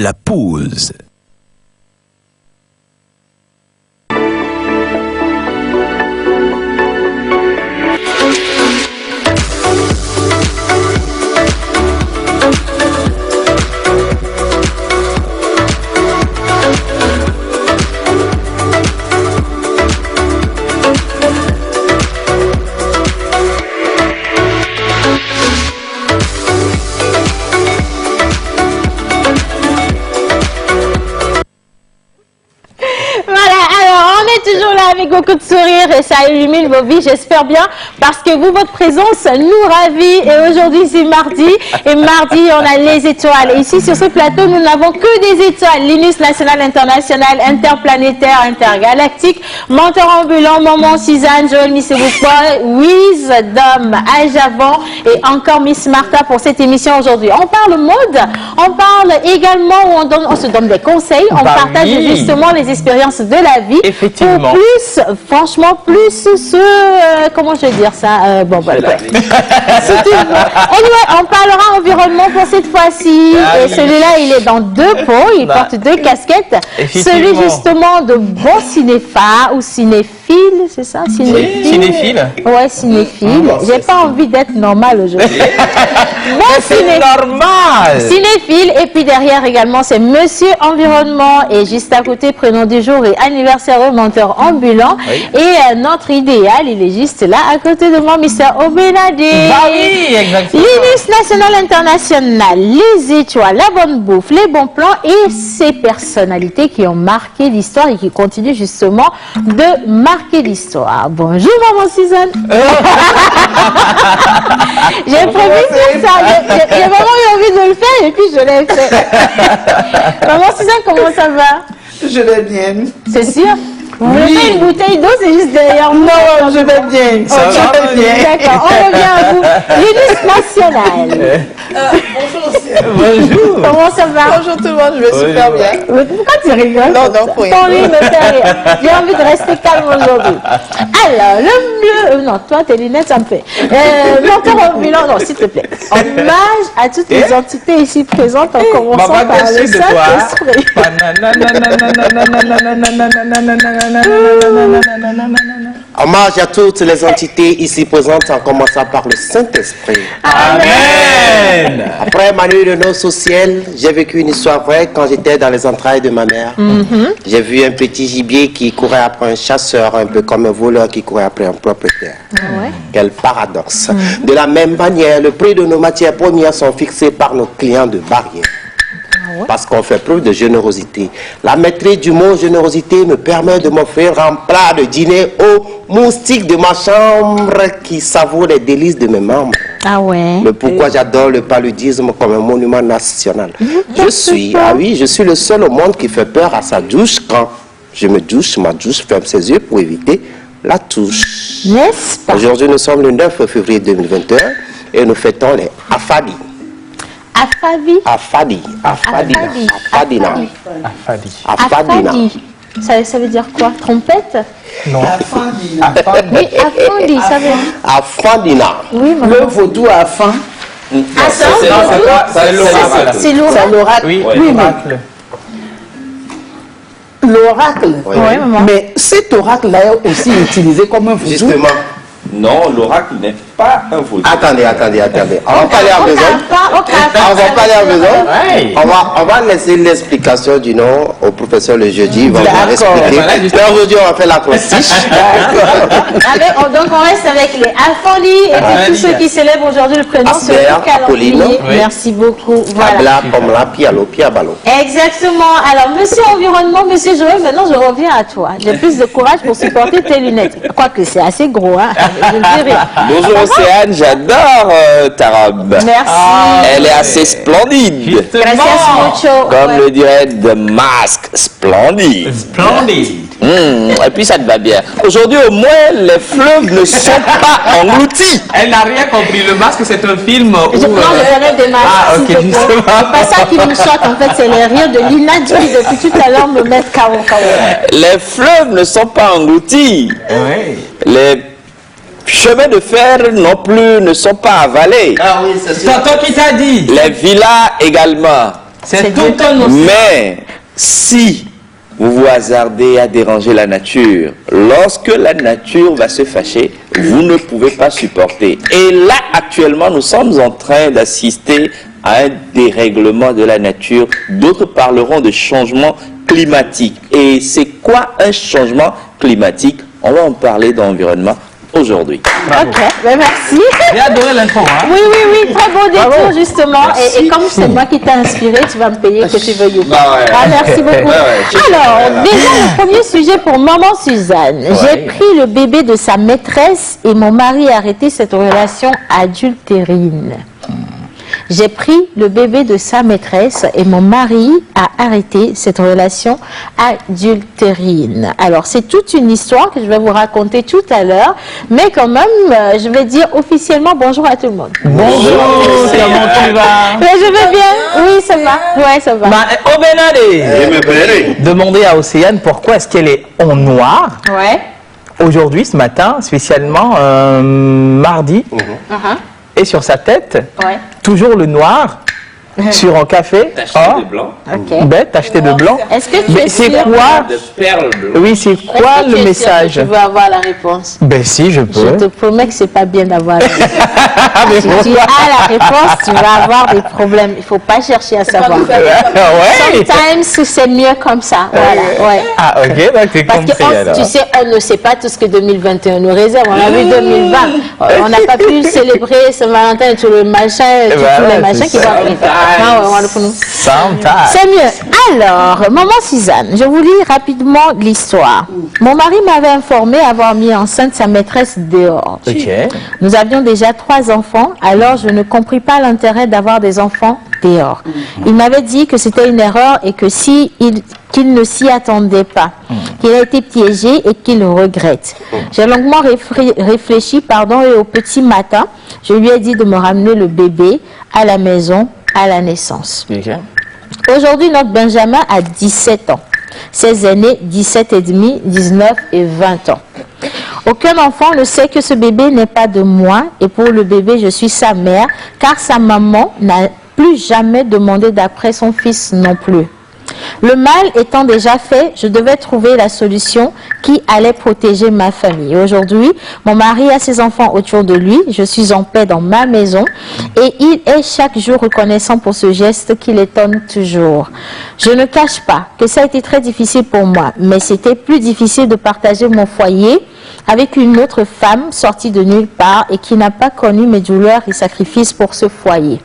la pause. Toujours là avec beaucoup de sourire et ça illumine vos vies, j'espère bien, parce que vous, votre présence nous ravit. Et aujourd'hui, c'est mardi. Et mardi, on a les étoiles. Et ici, sur ce plateau, nous n'avons que des étoiles. L'INUS national, international, interplanétaire, intergalactique, mentor ambulant, Maman Suzanne, Joël Misseboupa, Wiz, Dom, Ajavon et encore Miss Martha pour cette émission aujourd'hui. On parle mode, on parle également où on se donne des conseils, on partage justement les expériences de la vie. Effectivement. Plus, franchement, plus ce... comment je vais dire ça bon, voilà. Anyway, on parlera environnement pour cette fois-ci. Et celui-là, il est dans deux pots, il porte deux casquettes. Celui justement de bon cinéphile ou cinéphile, c'est ça? Cinéphile? Ouais, cinéphile. J'ai pas envie d'être normal aujourd'hui. Bon, c'est normal. Cinéphile. Et puis derrière également, c'est Monsieur Environnement. Et juste à côté, prénom du jour et anniversaire au menteur ambulant. Oui. Et notre idéal, il est juste là, à côté de moi, Mr. Obenade. Bah oui, exactement. L'INUS national international, les étoiles, la bonne bouffe, les bons plans et ces personnalités qui ont marqué l'histoire et qui continuent justement de marquer l'histoire. Bonjour, Maman Suzanne. J'ai prévu ça. J'ai vraiment eu envie de le faire et puis je l'ai fait. Maman Suzanne, comment ça va? Je vais bien. C'est sûr? Vous voulez faire une bouteille d'eau, c'est juste derrière moi. Non, je vais bien. Ça va bien. D'accord, on revient à vous. L'INUS national. Bonjour. Bonjour. Comment ça va? Bonjour tout le monde, je vais super bien. Pourquoi tu rigoles? Non, non, pour rien. Ton rire me fait rire. J'ai envie de rester calme aujourd'hui. Alors, le mieux... non, toi, tes lunettes, ça me fait. Mentor ambulant, non, s'il te plaît. Hommage à toutes les entités ici présentes, en commençant par le Saint-Esprit. Hommage à toutes les entités ici présentes, en commençant par le Saint-Esprit. Amen. Après ma nuit de noces au ciel, j'ai vécu une histoire vraie quand j'étais dans les entrailles de ma mère. J'ai vu un petit gibier qui courait après un chasseur, un peu comme un voleur qui courait après un propriétaire. Quel paradoxe. De la même manière, le prix de nos matières premières sont fixés par nos clients de barrière. Parce qu'on fait preuve de générosité. La maîtrise du mot générosité me permet de m'offrir un plat de dîner aux moustiques de ma chambre qui savourent les délices de mes membres. Ah ouais. Le pourquoi j'adore le paludisme comme un monument national. Je suis le seul au monde qui fait peur à sa douche quand je me douche, ma douche ferme ses yeux pour éviter la touche. N'est-ce pas? Aujourd'hui, nous sommes le 9 février 2021 et nous fêtons les Afadi. Afadi. Afadi. Ça veut dire quoi? Trompette? Non. Oui, Afandi, ça veut dire... Afandina. Oui, maman. Le vaudou à fin. C'est l'oracle. Oui, l'oracle. L'oracle. Oui, maman. Mais cet oracle-là est aussi utilisé comme un vaudou. Justement. Non, l'oracle n'est pas un vaudou. Attendez. On va parler à maison. On va parler à maison. On va laisser l'explication du nom au professeur le jeudi. Il va vous expliquer. Aujourd'hui, on va faire la crostiche. Donc, on reste avec les Afandi et puis tous ceux qui célèbrent aujourd'hui le prénom sur le calendrier. Merci beaucoup. Voilà. Comme la piabalo. Exactement. Alors, monsieur Environnement, monsieur Joël, maintenant je reviens à toi. J'ai plus de courage pour supporter tes lunettes. Quoique c'est assez gros, hein. Je le dirais. Bonjour Océane, j'adore ta robe. Merci. Elle est assez splendide. Gracias mucho. Comme le dirait The Mask, splendide. Splendide. Et puis ça te va bien. Aujourd'hui au moins les fleuves ne sont pas engloutis. Elle n'a rien compris. Le masque, c'est un film où... Je ferai des masques. Ah, ok, justement. C'est pas ça qui me choque, en fait, c'est les rires de Lina qui depuis tout à l'heure me mettent KO. Les fleuves ne sont pas engloutis. Oui. Les chemins de fer non plus ne sont pas avalés. Ah oui, c'est sûr. C'est toi qui t'a dit. Les villas également. C'est tout un océan. Mais si vous vous hasardez à déranger la nature, lorsque la nature va se fâcher, vous ne pouvez pas supporter. Et là, actuellement, nous sommes en train d'assister à un dérèglement de la nature. D'autres parleront de changement climatique. Et c'est quoi un changement climatique? On va en parler dans l'environnement aujourd'hui. Ok, ben merci. J'ai adoré l'intro. Hein? Oui, oui, oui, très beau détour justement. Et comme c'est moi qui t'ai inspiré, tu vas me payer que tu veuilles ou pas. Ah, merci beaucoup. Alors, déjà le premier sujet pour maman Suzanne. J'ai pris le bébé de sa maîtresse et mon mari a arrêté cette relation adultérine. J'ai pris le bébé de sa maîtresse et mon mari a arrêté cette relation adultérine. Alors, c'est toute une histoire que je vais vous raconter tout à l'heure, mais quand même, je vais dire officiellement bonjour à tout le monde. Bonjour, comment tu vas? Mais je vais bien, oui, ça va, ouais, ça va. Demandez à Océane pourquoi est-ce qu'elle est en noir Ouais. aujourd'hui, ce matin, spécialement mardi, et sur sa tête, Ouais. toujours le noir. Sur un café, Tacheté de blanc. Ok. bête, acheté de blanc. Est-ce que tu Mais es c'est sûr? quoi? De perles blanches. Oui, c'est quoi Est-ce que tu le es sûr message? que tu veux avoir la réponse? Ben si, je Je peux. te promets que c'est pas bien d'avoir la réponse. Mais Si tu pourquoi? as la réponse, tu vas avoir des problèmes. Il faut pas chercher à savoir. Ouais. Sometimes c'est mieux comme ça. Voilà, ouais. Ah ok, donc t'es Parce que compris alors. tu sais, on ne sait pas tout ce que 2021 nous réserve. On a vu 2020. On n'a pas pu célébrer Saint-Valentin et tout le machin, tous voilà, les machins c'est qui vont ça. arriver. Ah ouais, on nous. Sometimes. C'est mieux. Alors, maman Suzanne, je vous lis rapidement l'histoire. Mon mari m'avait informé avoir mis enceinte sa maîtresse dehors. Ok. Nous avions déjà 3 enfants, alors je ne compris pas l'intérêt d'avoir des enfants dehors. Il m'avait dit que c'était une erreur et que qu'il ne s'y attendait pas, qu'il a été piégé et qu'il regrette. J'ai longuement réfléchi, et au petit matin, je lui ai dit de me ramener le bébé à la maison à la naissance. Ok. Aujourd'hui, notre Benjamin a 17 ans. Ses aînés, 17 et demi, 19 et 20 ans. Aucun enfant ne sait que ce bébé n'est pas de moi et pour le bébé, je suis sa mère car sa maman n'a plus jamais demandé d'après son fils non plus. Le mal étant déjà fait, je devais trouver la solution qui allait protéger ma famille. Aujourd'hui, mon mari a ses enfants autour de lui, je suis en paix dans ma maison et il est chaque jour reconnaissant pour ce geste qui l'étonne toujours. Je ne cache pas que ça a été très difficile pour moi, mais c'était plus difficile de partager mon foyer avec une autre femme sortie de nulle part et qui n'a pas connu mes douleurs et sacrifices pour ce foyer.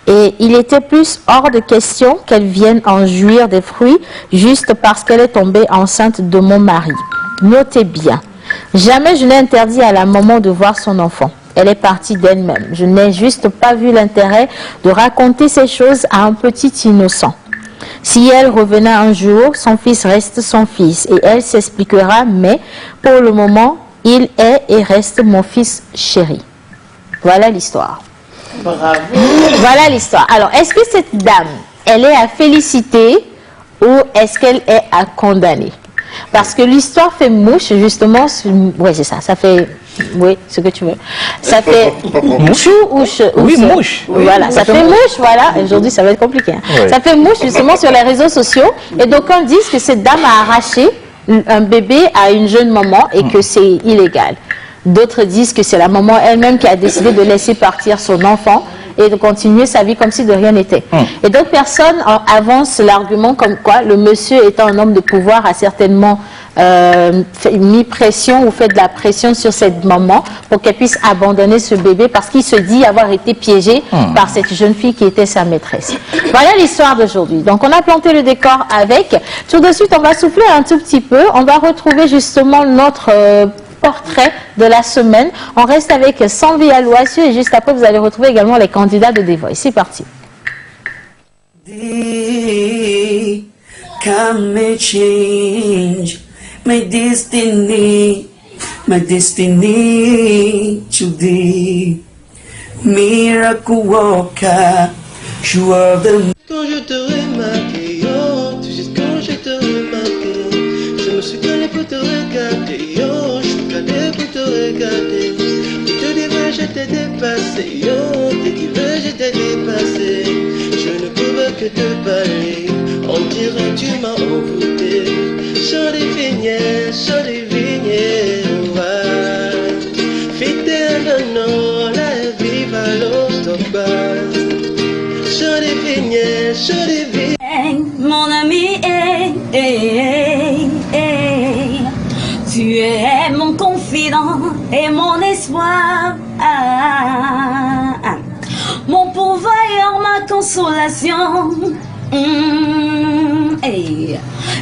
Et il était plus hors de question qu'elle vienne en jouir des fruits juste parce qu'elle est tombée enceinte de mon mari. Notez bien, jamais je n'ai interdit à la maman de voir son enfant. Elle est partie d'elle-même. Je n'ai juste pas vu l'intérêt de raconter ces choses à un petit innocent. Si elle revenait un jour, son fils reste son fils et elle s'expliquera, mais pour le moment, il est et reste mon fils chéri. Voilà l'histoire. Bravo. Voilà l'histoire. Alors, est-ce que cette dame, elle est à féliciter ou est-ce qu'elle est à condamner? Parce que l'histoire fait mouche, justement. Oui, c'est ça. Ça fait... Oui, ce que tu veux. Ça fait chou ou Oui, mouche. Voilà, ça fait mouche, voilà. Aujourd'hui, ça va être compliqué. Hein. Oui. Ça fait mouche, justement, sur les réseaux sociaux. Et d'aucuns disent que cette dame a arraché un bébé à une jeune maman et que c'est illégal. D'autres disent que c'est la maman elle-même qui a décidé de laisser partir son enfant et de continuer sa vie comme si de rien n'était. Et d'autres personnes avancent l'argument comme quoi le monsieur étant un homme de pouvoir a certainement mis pression ou fait de la pression sur cette maman pour qu'elle puisse abandonner ce bébé parce qu'il se dit avoir été piégé par cette jeune fille qui était sa maîtresse. Voilà l'histoire d'aujourd'hui. Donc on a planté le décor avec. Tout de suite on va souffler un tout petit peu. On va retrouver justement notre... portrait de la semaine. On reste avec Sanvi Alouassieu et juste après vous allez retrouver également les candidats de The Voice. C'est parti. Come and change my destiny today. Miracle worker, you are the... Quand je te remarquais, oh, tu sais quand je te remarquais, je me suis collé pour te regarder, oh, je suis calé pour te regarder. Pour te dire je t'ai dépassé, oh, dès qu'il veut je t'ai dépassé. Je ne pouvais que de parler, on dirait tu m'as envoûté. Jolie vignette, ouais. Fidèle, non, la vie va l'autre bas. Jolie vignette. Mon ami, tu es mon confident et mon espoir. Mon pourvoyeur, ma consolation.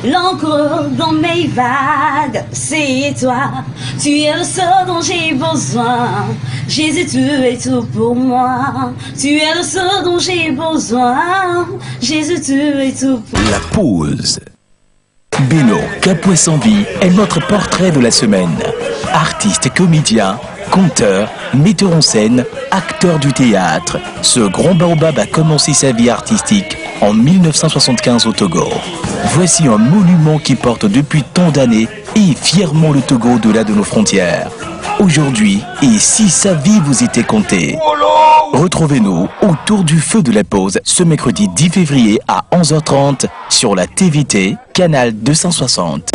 L'encre dans mes vagues, c'est toi. Tu es le seul dont j'ai besoin. Jésus, tu es tout pour moi. Tu es le seul dont j'ai besoin. Jésus, tu es tout pour moi. La pause. Beno Kapoué-Sanvi est notre portrait de la semaine. Artiste et comédien, conteur, metteur en scène, acteur du théâtre, ce grand baobab a commencé sa vie artistique en 1975 au Togo. Voici un monument qui porte depuis tant d'années et fièrement le Togo au-delà de nos frontières. Aujourd'hui, et si sa vie vous était comptée, retrouvez-nous autour du feu de la pause ce mercredi 10 février à 11h30 sur la TVT, canal 260.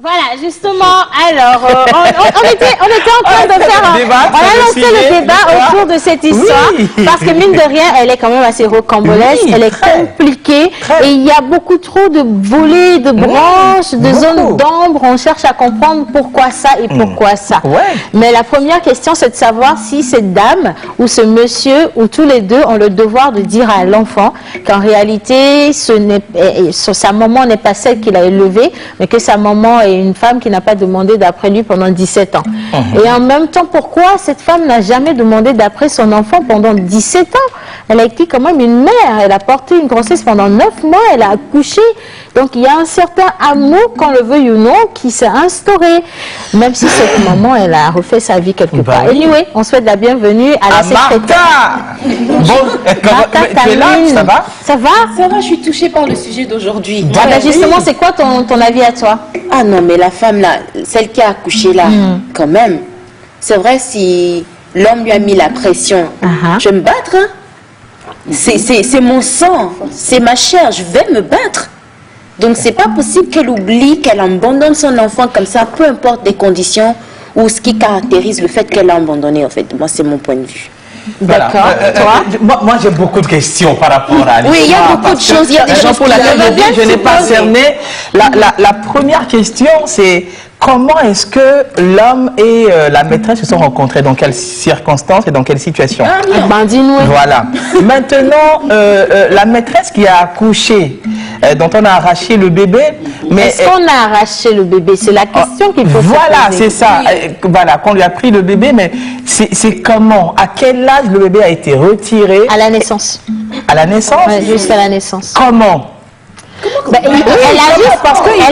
Voilà, justement, alors, on était en train de faire on a lancé le débat autour de cette histoire, parce que mine de rien, elle est quand même assez rocambolesque, elle est compliquée, et il y a beaucoup trop de volets, de branches, de zones d'ombre, on cherche à comprendre pourquoi ça et pourquoi ça. Mais la première question, c'est de savoir si cette dame, ou ce monsieur, ou tous les deux ont le devoir de dire à l'enfant qu'en réalité, sa maman n'est pas celle qui l'a élevé, mais que sa maman est une femme qui n'a pas demandé d'après lui pendant 17 ans. Et en même temps, pourquoi cette femme n'a jamais demandé d'après son enfant pendant 17 ans? Elle a été quand même une mère, elle a porté une grossesse pendant 9 mois, elle a accouché. Donc il y a un certain amour, qu'on le veuille ou non, qui s'est instauré. Même si cette maman, elle a refait sa vie quelque part. Anyway, on souhaite la bienvenue à la secrétaire. Bon, tu es là, ça va? Ça va? Ça va, je suis touchée par le sujet d'aujourd'hui. Ah ben justement, c'est quoi ton avis à toi? Ah non, mais la femme là, celle qui a accouché là, quand même, c'est vrai, si l'homme lui a mis la pression, je vais me battre, hein. C'est mon sang, c'est ma chair, je vais me battre. Donc c'est pas possible qu'elle oublie, qu'elle abandonne son enfant comme ça, peu importe les conditions ou ce qui caractérise le fait qu'elle l'a abandonné, en fait. Moi, c'est mon point de vue. D'accord. Toi moi j'ai beaucoup de questions par rapport à l'histoire. Oui, il y a beaucoup de choses. Il y a des choses pour laquelle je n'ai pas cerné. La première question, c'est comment est-ce que l'homme et la maîtresse se sont rencontrés? Dans quelles circonstances et dans quelle situation? Voilà. Maintenant, la maîtresse qui a accouché, dont on a arraché le bébé. Est-ce qu'on a arraché le bébé? C'est la question qu'il faut se poser. Voilà, c'est ça. Voilà, qu'on lui a pris le bébé, mais c'est comment? À quel âge le bébé a été retiré? À la naissance. À la naissance? Ouais, juste à la naissance. Comment? Ben, elle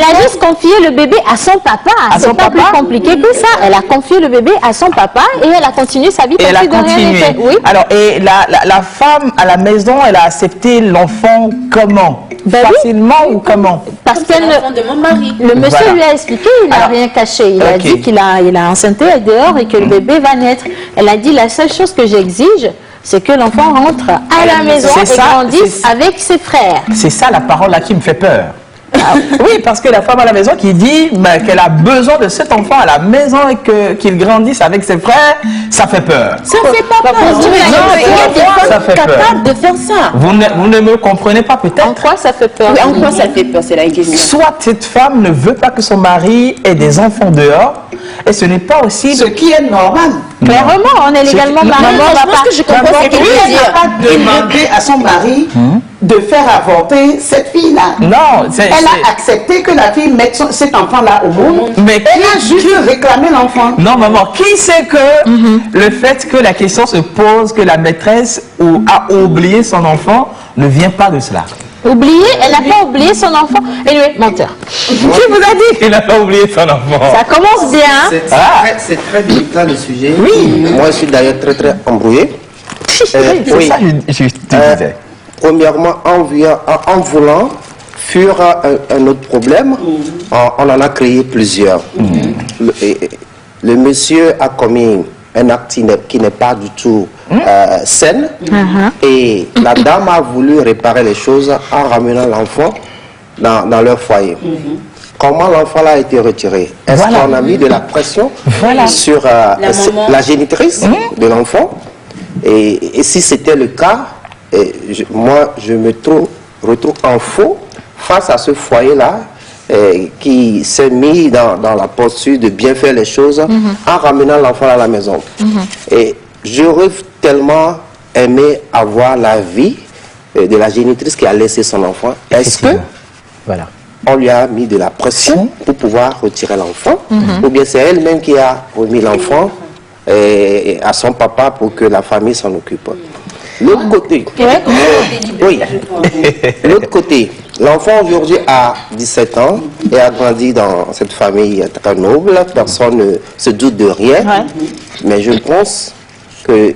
a juste confié le bébé à son papa. C'est pas plus compliqué que ça. Elle a confié le bébé à son papa et elle a continué sa vie comme si de rien n'était. Oui. Alors, et la femme à la maison, elle a accepté l'enfant comment? Facilement ou comment? Parce que l'enfant de mon mari. Le monsieur lui a expliqué, il n'a rien caché. Il a dit qu'il a enceinté dehors et que le bébé va naître. Elle a dit la seule chose que j'exige, c'est que l'enfant rentre à la maison et grandisse avec ses frères. C'est ça la parole là qui me fait peur. Oui, parce que la femme à la maison qui dit qu'elle a besoin de cet enfant à la maison et qu'il grandisse avec ses frères, ça fait peur. Ça fait pas peur. Ça fait peur. Capable de faire ça. Vous ne me comprenez pas peut-être? En quoi ça fait peur? Oui, en quoi ça fait peur? C'est la question. Soit cette femme ne veut pas que son mari ait des enfants dehors, et ce n'est pas aussi... Ce qui est normal. Clairement, on est légalement mariés. Je pense que je comprends ce qu'elle veut Elle dire. n'a pas demandé à son mari de faire avorter cette fille-là. Non, elle a accepté que la fille mette cet enfant-là au monde. Mais elle a juste réclamé l'enfant. Non, maman, qui sait que le fait que la question se pose que la maîtresse a oublié son enfant ne vient pas de cela? Oublié? Elle n'a pas oublié son enfant. Anyway, menteur. Qui vous a dit? Elle n'a pas oublié son enfant. Ça commence bien. C'est très délicat le sujet. Oui. Moi, je suis d'ailleurs très embrouillé. C'est ça que je te disais. Premièrement, en voulant fuir un autre problème, on en a créé plusieurs. Le monsieur a commis un acte qui n'est pas du tout saine. Et la dame a voulu réparer les choses en ramenant l'enfant dans leur foyer. Comment l'enfant a été retiré? Est-ce qu'on a mis de la pression sur la génitrice de l'enfant? Et si c'était le cas, moi je me retrouve en faux face à ce foyer-là qui s'est mis dans la posture de bien faire les choses en ramenant l'enfant à la maison. Et j'aurais tellement aimé avoir la vie de la génitrice qui a laissé son enfant. Est-ce que on lui a mis de la pression pour pouvoir retirer l'enfant, ou bien c'est elle-même qui a remis l'enfant à son papa pour que la famille s'en occupe? L'autre côté, l'autre côté, l'enfant aujourd'hui a 17 ans et a grandi dans cette famille très noble, personne ne se doute de rien, mais je pense que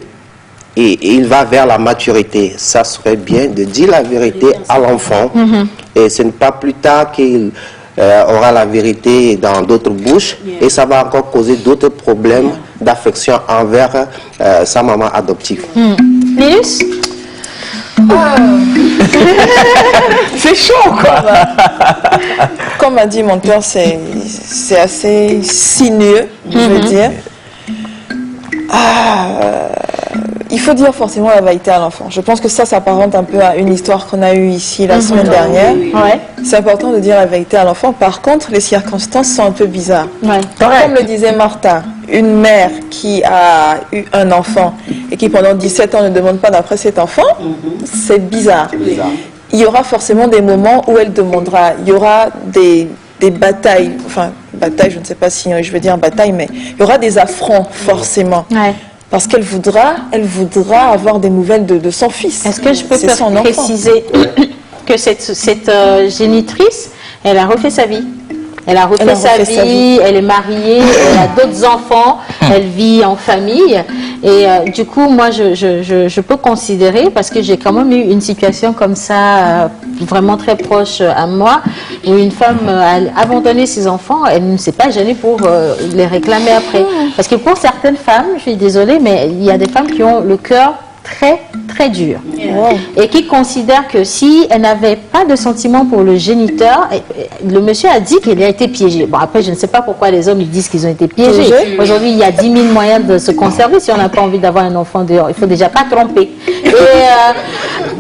il va vers la maturité. Ça serait bien de dire la vérité à l'enfant, et ce n'est pas plus tard qu'il aura la vérité dans d'autres bouches, et ça va encore causer d'autres problèmes d'affection envers sa maman adoptive. Linus? C'est chaud, quoi. Comme a dit mon père, c'est assez sinueux, je veux dire. Il faut dire forcément la vérité à l'enfant. Je pense que ça s'apparente un peu à une histoire qu'on a eue ici la semaine dernière. C'est important de dire la vérité à l'enfant. Par contre, les circonstances sont un peu bizarres. Comme le disait Martha, une mère qui a eu un enfant et qui pendant 17 ans ne demande pas d'après cet enfant, c'est bizarre. Il y aura forcément des moments où elle demandera. Il y aura des batailles, enfin, bataille, je ne sais pas si je veux dire bataille, mais il y aura des affronts forcément. Parce qu'elle voudra avoir des nouvelles de son fils. Est-ce que je peux préciser que cette génitrice, elle a refait sa vie? Elle a refait sa vie, elle est mariée, elle a d'autres enfants, elle vit en famille. Et du coup, moi, je peux considérer, parce que j'ai quand même eu une situation comme ça, vraiment très proche à moi, où une femme a abandonné ses enfants, elle ne s'est pas gênée pour les réclamer après. Parce que pour certaines femmes, je suis désolée, mais il y a des femmes qui ont le cœur très très dur et qui considère que si elle n'avait pas de sentiment pour le géniteur, le monsieur a dit qu'il a été piégé. Bon, après je ne sais pas pourquoi les hommes ils disent qu'ils ont été piégés. Aujourd'hui il y a 10 000 moyens de se conserver. Si on n'a pas envie d'avoir un enfant dehors, il faut déjà pas tromper. Et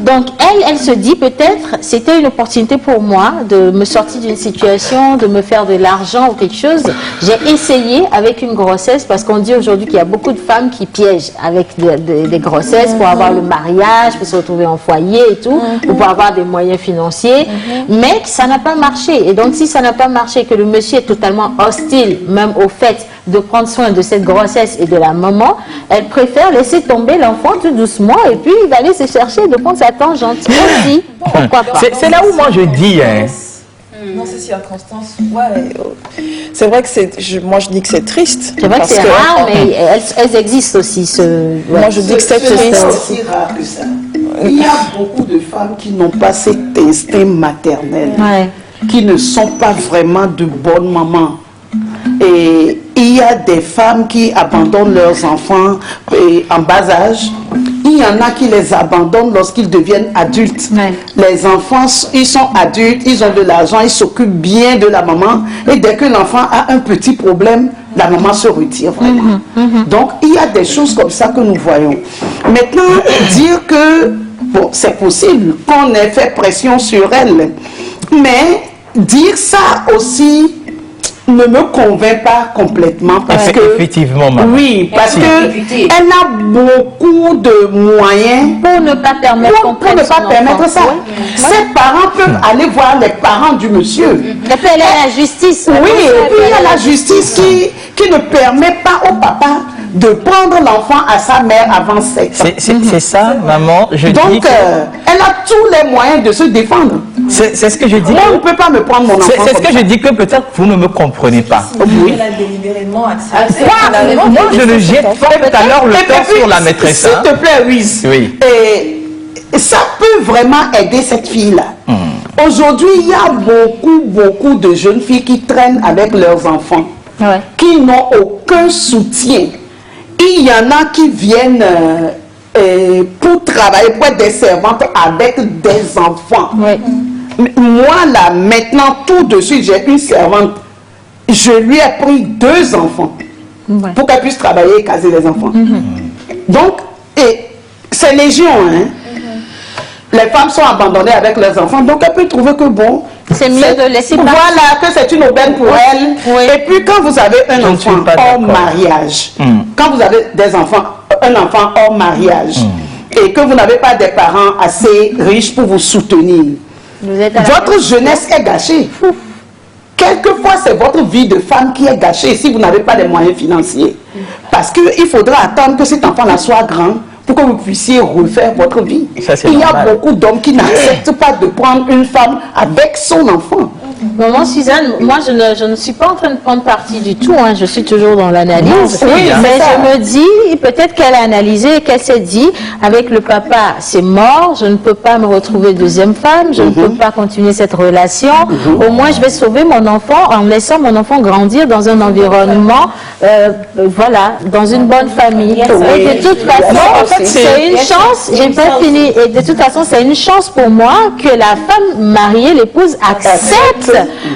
donc elle se dit peut-être c'était une opportunité pour moi de me sortir d'une situation, de me faire de l'argent ou quelque chose. J'ai essayé avec une grossesse, parce qu'on dit aujourd'hui qu'il y a beaucoup de femmes qui piègent avec des grossesses pour avoir le mariage, pour se retrouver en foyer et tout, ou pour avoir des moyens financiers, mais ça n'a pas marché. Et donc si ça n'a pas marché, que le monsieur est totalement hostile même au fait de prendre soin de cette grossesse et de la maman, elle préfère laisser tomber l'enfant tout doucement et puis il va aller se chercher de prendre sa tangente aussi. Pourquoi pas? C'est là où moi je dis... Dans ces circonstances, c'est vrai que moi je dis que c'est triste. C'est vrai que c'est rare, mais elles existent aussi. Moi je dis que c'est triste. C'est aussi rare que ça. Il y a beaucoup de femmes qui n'ont pas cet instinct maternel, qui ne sont pas vraiment de bonnes mamans. Et il y a des femmes qui abandonnent leurs enfants en bas âge. Il y en a qui les abandonnent lorsqu'ils deviennent adultes. Les enfants, ils sont adultes, ils ont de l'argent, ils s'occupent bien de la maman. Et dès que l'enfant a un petit problème, la maman se retire vraiment. Donc, il y a des choses comme ça que nous voyons. Maintenant, dire que, bon, c'est possible qu'on ait fait pression sur elle. Mais dire ça aussi ne me convainc pas complètement, parce que effectivement, parce que elle a beaucoup de moyens pour ne pas permettre ça. Ses parents peuvent aller voir les parents du monsieur. Et puis elle a la justice. Oui, et puis il y a la justice qui ne permet pas au papa de prendre l'enfant à sa mère avant 7 ans. C'est ça, maman. Donc, elle a tous les moyens de se défendre. C'est ce que je dis. Moi, on ne peut pas me prendre mon enfant. C'est ce que je dis, que peut-être vous ne me comprenez pas. Oui. Elle a délibérément accepté. Moi, je ne jette pas tout à l'heure le temps sur la maîtresse. S'il te plaît, Ruiz. Oui. Et ça peut vraiment aider cette fille-là. Aujourd'hui, il y a beaucoup de jeunes filles qui traînent avec leurs enfants, qui n'ont aucun soutien. Il y en a qui viennent pour travailler, pour être des servantes avec des enfants. Moi, là, maintenant, tout de suite, j'ai une servante. Je lui ai pris 2 enfants pour qu'elle puisse travailler et caser les enfants. Donc, c'est légion, hein. Les femmes sont abandonnées avec leurs enfants, donc elle peut trouver que bon, c'est mieux de laisser partir. Voilà, que c'est une aubaine pour elle. Et puis quand vous avez un enfant hors mariage, quand vous avez un enfant hors mariage, et que vous n'avez pas des parents assez riches pour vous soutenir, votre jeunesse est gâchée. Quelquefois, c'est votre vie de femme qui est gâchée si vous n'avez pas les moyens financiers. Parce qu'il faudra attendre que cet enfant-là soit grand pour que vous puissiez refaire votre vie. Il y a beaucoup d'hommes qui n'acceptent pas de prendre une femme avec son enfant. Maman Suzanne, moi je ne suis pas en train de prendre parti du tout, hein. Je suis toujours dans l'analyse, mais je me dis, peut-être qu'elle a analysé et qu'elle s'est dit, avec le papa c'est mort, je ne peux pas me retrouver deuxième femme, je ne peux pas continuer cette relation, au moins je vais sauver mon enfant en laissant mon enfant grandir dans un environnement, voilà, dans une bonne famille. Et de toute façon, c'est une chance, j'ai pas fini, et de toute façon c'est une chance pour moi que la femme mariée, l'épouse accepte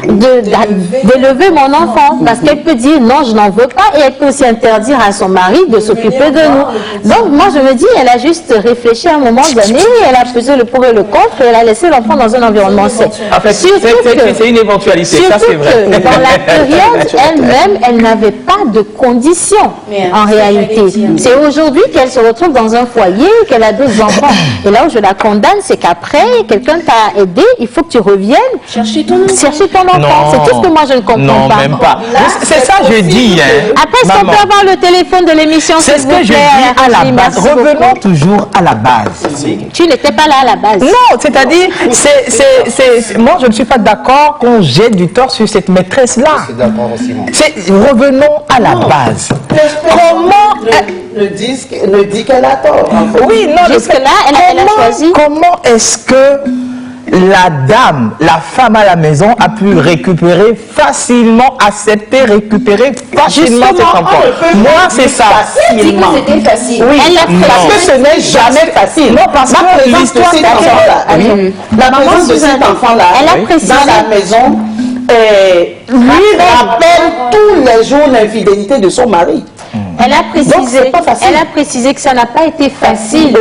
d'élever mon enfant, parce qu'elle peut dire non, je n'en veux pas, et elle peut aussi interdire à son mari de s'occuper de nous. Donc moi je me dis, elle a juste réfléchi à un moment donné, elle a pesé le pour et le contre, et elle a laissé l'enfant dans un environnement sain. En fait, c'est une éventualité, ça c'est vrai. Dans la période elle-même, elle n'avait pas de conditions en réalité. C'est aujourd'hui qu'elle se retrouve dans un foyer, qu'elle a 2 enfants. Et là où je la condamne, c'est qu'après, quelqu'un t'a aidé, il faut que tu reviennes chercher ton enfant. C'est tout ce que moi je ne comprends pas. Non, même pas. C'est ça je dis. Hein. Après, est-ce qu'on peut avoir le téléphone de l'émission? C'est ce que je dis à la base. Revenons toujours à la base. Tu n'étais pas là à la base. Non, c'est-à-dire, moi je ne suis pas d'accord qu'on jette du tort sur cette maîtresse-là. Je suis d'accord aussi. Revenons à la base. Comment ne dit qu'elle a tort. Oui, non, jusque-là, elle a choisi. Comment est-ce que la dame, la femme à la maison a pu récupérer facilement, récupérer facilement cet enfant? Moi, c'est ça. Facilement. C'était facile. Oui, parce que ce n'est jamais facile. Non, parce que l'histoire de cet enfant-là, la présence de cet enfant-là dans la maison lui rappelle tous les jours l'infidélité de son mari. Elle a précisé que ça n'a pas été facile,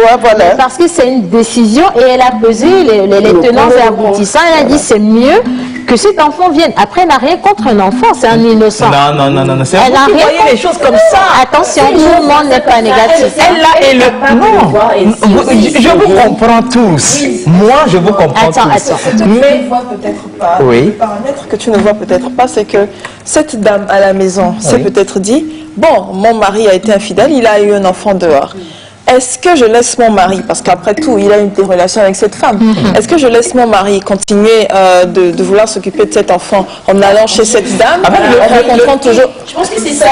parce que c'est une décision et elle a pesé les tenants et aboutissants. Elle a dit c'est mieux que cet enfant vienne. Après, elle n'a rien contre un enfant, c'est un innocent. Non, c'est elle vous qui voyez les choses comme ça. Attention, tout le monde n'est pas négatif. Elle je vous comprends tous. Moi, je vous comprends tous. Mais tu ne vois peut-être pas. Le paramètre que tu ne vois peut-être pas, c'est que cette dame à la maison s'est peut-être dit, bon, mon mari a été infidèle, il a eu un enfant dehors. Est-ce que je laisse mon mari, parce qu'après tout, il a eu des relations avec cette femme, est-ce que je laisse mon mari continuer de vouloir s'occuper de cet enfant en allant chez cette dame, en rencontrant toujours... Je pense que c'est ça.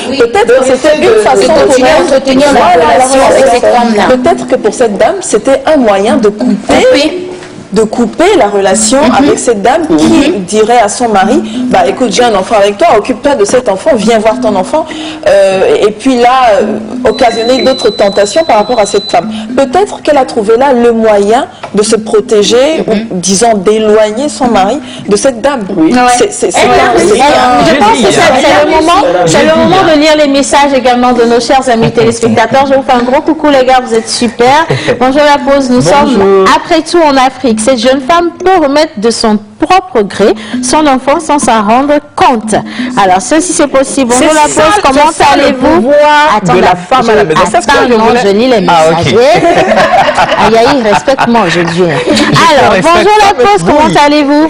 Peut-être que c'était une façon pour elle d'entretenir la relation avec cette femme-là. Peut-être que pour cette dame, c'était un moyen de couper la relation avec cette dame qui dirait à son mari, bah écoute, j'ai un enfant avec toi, occupe-toi de cet enfant, viens voir ton enfant, et puis là, occasionner d'autres tentations par rapport à cette femme. Peut-être qu'elle a trouvé là le moyen de se protéger, ou disons d'éloigner son mari de cette dame. Je pense que c'est le moment de lire les messages également de nos chers amis téléspectateurs. Je vous fais un gros coucou les gars, vous êtes super. Bonjour la pause, nous sommes après tout en Afrique. Cette jeune femme peut remettre de son propre gré son enfant sans s'en rendre compte. Alors, ceci c'est possible. Bonjour la pause, comment allez-vous? De la femme à la maison. Je lis les messages. Aïe, respecte-moi aujourd'hui. Alors, bonjour la pause, comment allez-vous?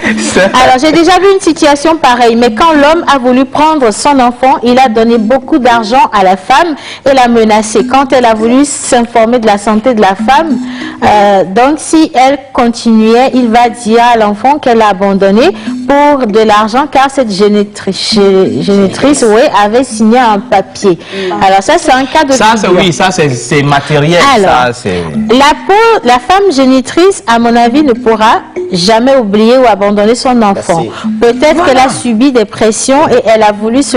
Alors, j'ai déjà vu une situation pareille, mais quand l'homme a voulu prendre son enfant, il a donné beaucoup d'argent à la femme et l'a menacée. Quand elle a voulu s'informer de la santé de la femme, donc si elle continuait, il va dire à l'enfant qu'elle a abandonné pour de l'argent car cette génitrice avait signé un papier. Alors ça c'est un cas de figure. Ça c'est matériel. Alors, la femme génitrice à mon avis ne pourra jamais oublié ou abandonné son enfant. Peut-être qu'elle a subi des pressions et elle a voulu se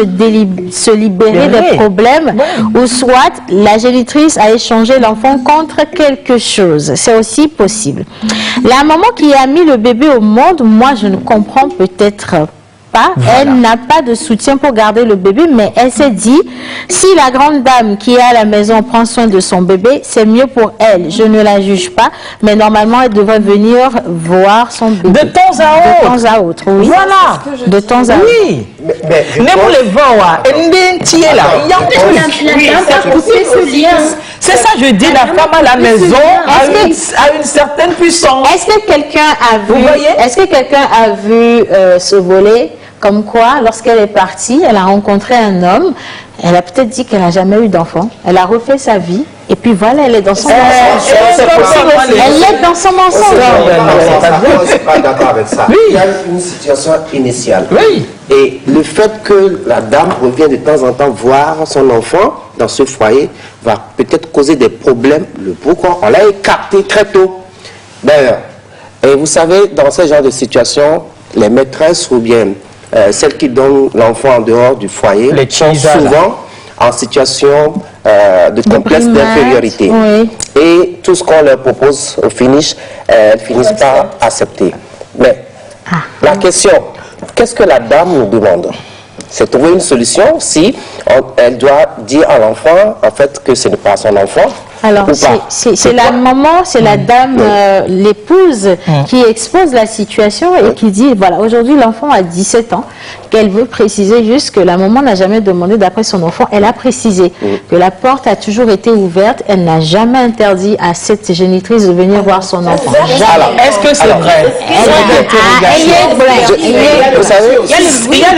libérer des problèmes, ou soit la génitrice a échangé l'enfant contre quelque chose. C'est aussi possible. La maman qui a mis le bébé au monde, moi je ne comprends peut-être pas. Elle n'a pas de soutien pour garder le bébé, mais elle s'est dit, si la grande dame qui est à la maison prend soin de son bébé, c'est mieux pour elle. Je ne la juge pas, mais normalement elle devrait venir voir son bébé. De temps à autre. De temps à autre, oui. Voilà. De temps à autre. Oui. Mais vous le voir, c'est ça, je dis, la femme à la maison a une certaine puissance. Est-ce que quelqu'un a vu, ce volet, comme quoi, lorsqu'elle est partie, elle a rencontré un homme, elle a peut-être dit qu'elle n'a jamais eu d'enfant, elle a refait sa vie, et puis voilà, elle est dans son mensonge. Elle est dans son mensonge. Je ne suis pas d'accord avec ça. Il y a une situation initiale. Oui. Et le fait que la dame revienne de temps en temps voir son enfant dans ce foyer va peut-être causer des problèmes. Le pourquoi on l'a écarté très tôt. D'ailleurs, et vous savez, dans ce genre de situation, les maîtresses ou bien celles qui donnent l'enfant en dehors du foyer sont souvent en situation de complexe d'infériorité. Oui. Et tout ce qu'on leur propose au finish, elles finissent par accepter. Mais la question, qu'est-ce que la dame nous demande? C'est trouver une solution si elle doit dire à l'enfant en fait que ce n'est pas son enfant. Alors, c'est la maman, c'est la dame, l'épouse qui expose la situation et qui dit, voilà, aujourd'hui l'enfant a 17 ans, qu'elle veut préciser juste que la maman n'a jamais demandé d'après son enfant, elle a précisé que la porte a toujours été ouverte, elle n'a jamais interdit à cette génitrice de venir voir son enfant. Alors, est-ce que c'est vrai? Vous savez,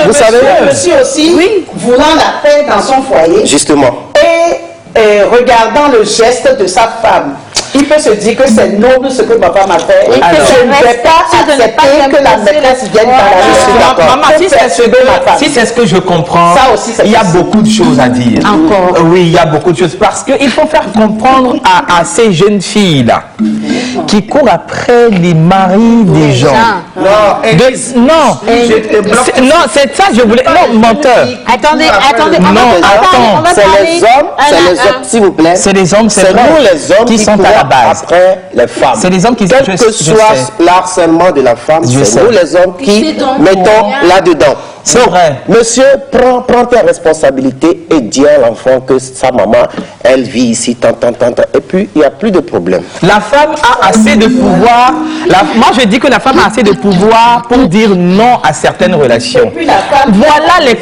vous savez, le monsieur aussi, voulant la paix dans son foyer. Justement. Et regardant le geste de sa femme, il peut se dire que c'est noble ce que ma femme a fait. Et que je ne vais pas accepter que la maîtresse vienne par la maman, si c'est ce que je comprends, ça aussi, il y a beaucoup de choses à dire. Encore. Oui, il y a beaucoup de choses. Parce qu'il faut faire comprendre à ces jeunes filles-là qui courent après les maris des gens. Non, c'est ça, je voulais... Non, menteur. Attendez, c'est les hommes, s'il vous plaît. C'est les hommes, c'est nous les hommes qui sont à la base. Après les femmes. C'est les hommes qui... Quel que soit l'harcèlement de la femme, c'est nous les hommes qui mettons là-dedans. C'est vrai. Monsieur, prends tes responsabilités et dis à l'enfant que sa maman, elle vit ici, tant. Et puis, il n'y a plus de problème. La femme a assez de pouvoir. Moi, je dis que la femme a assez de pouvoir pour dire non à certaines relations. Voilà les...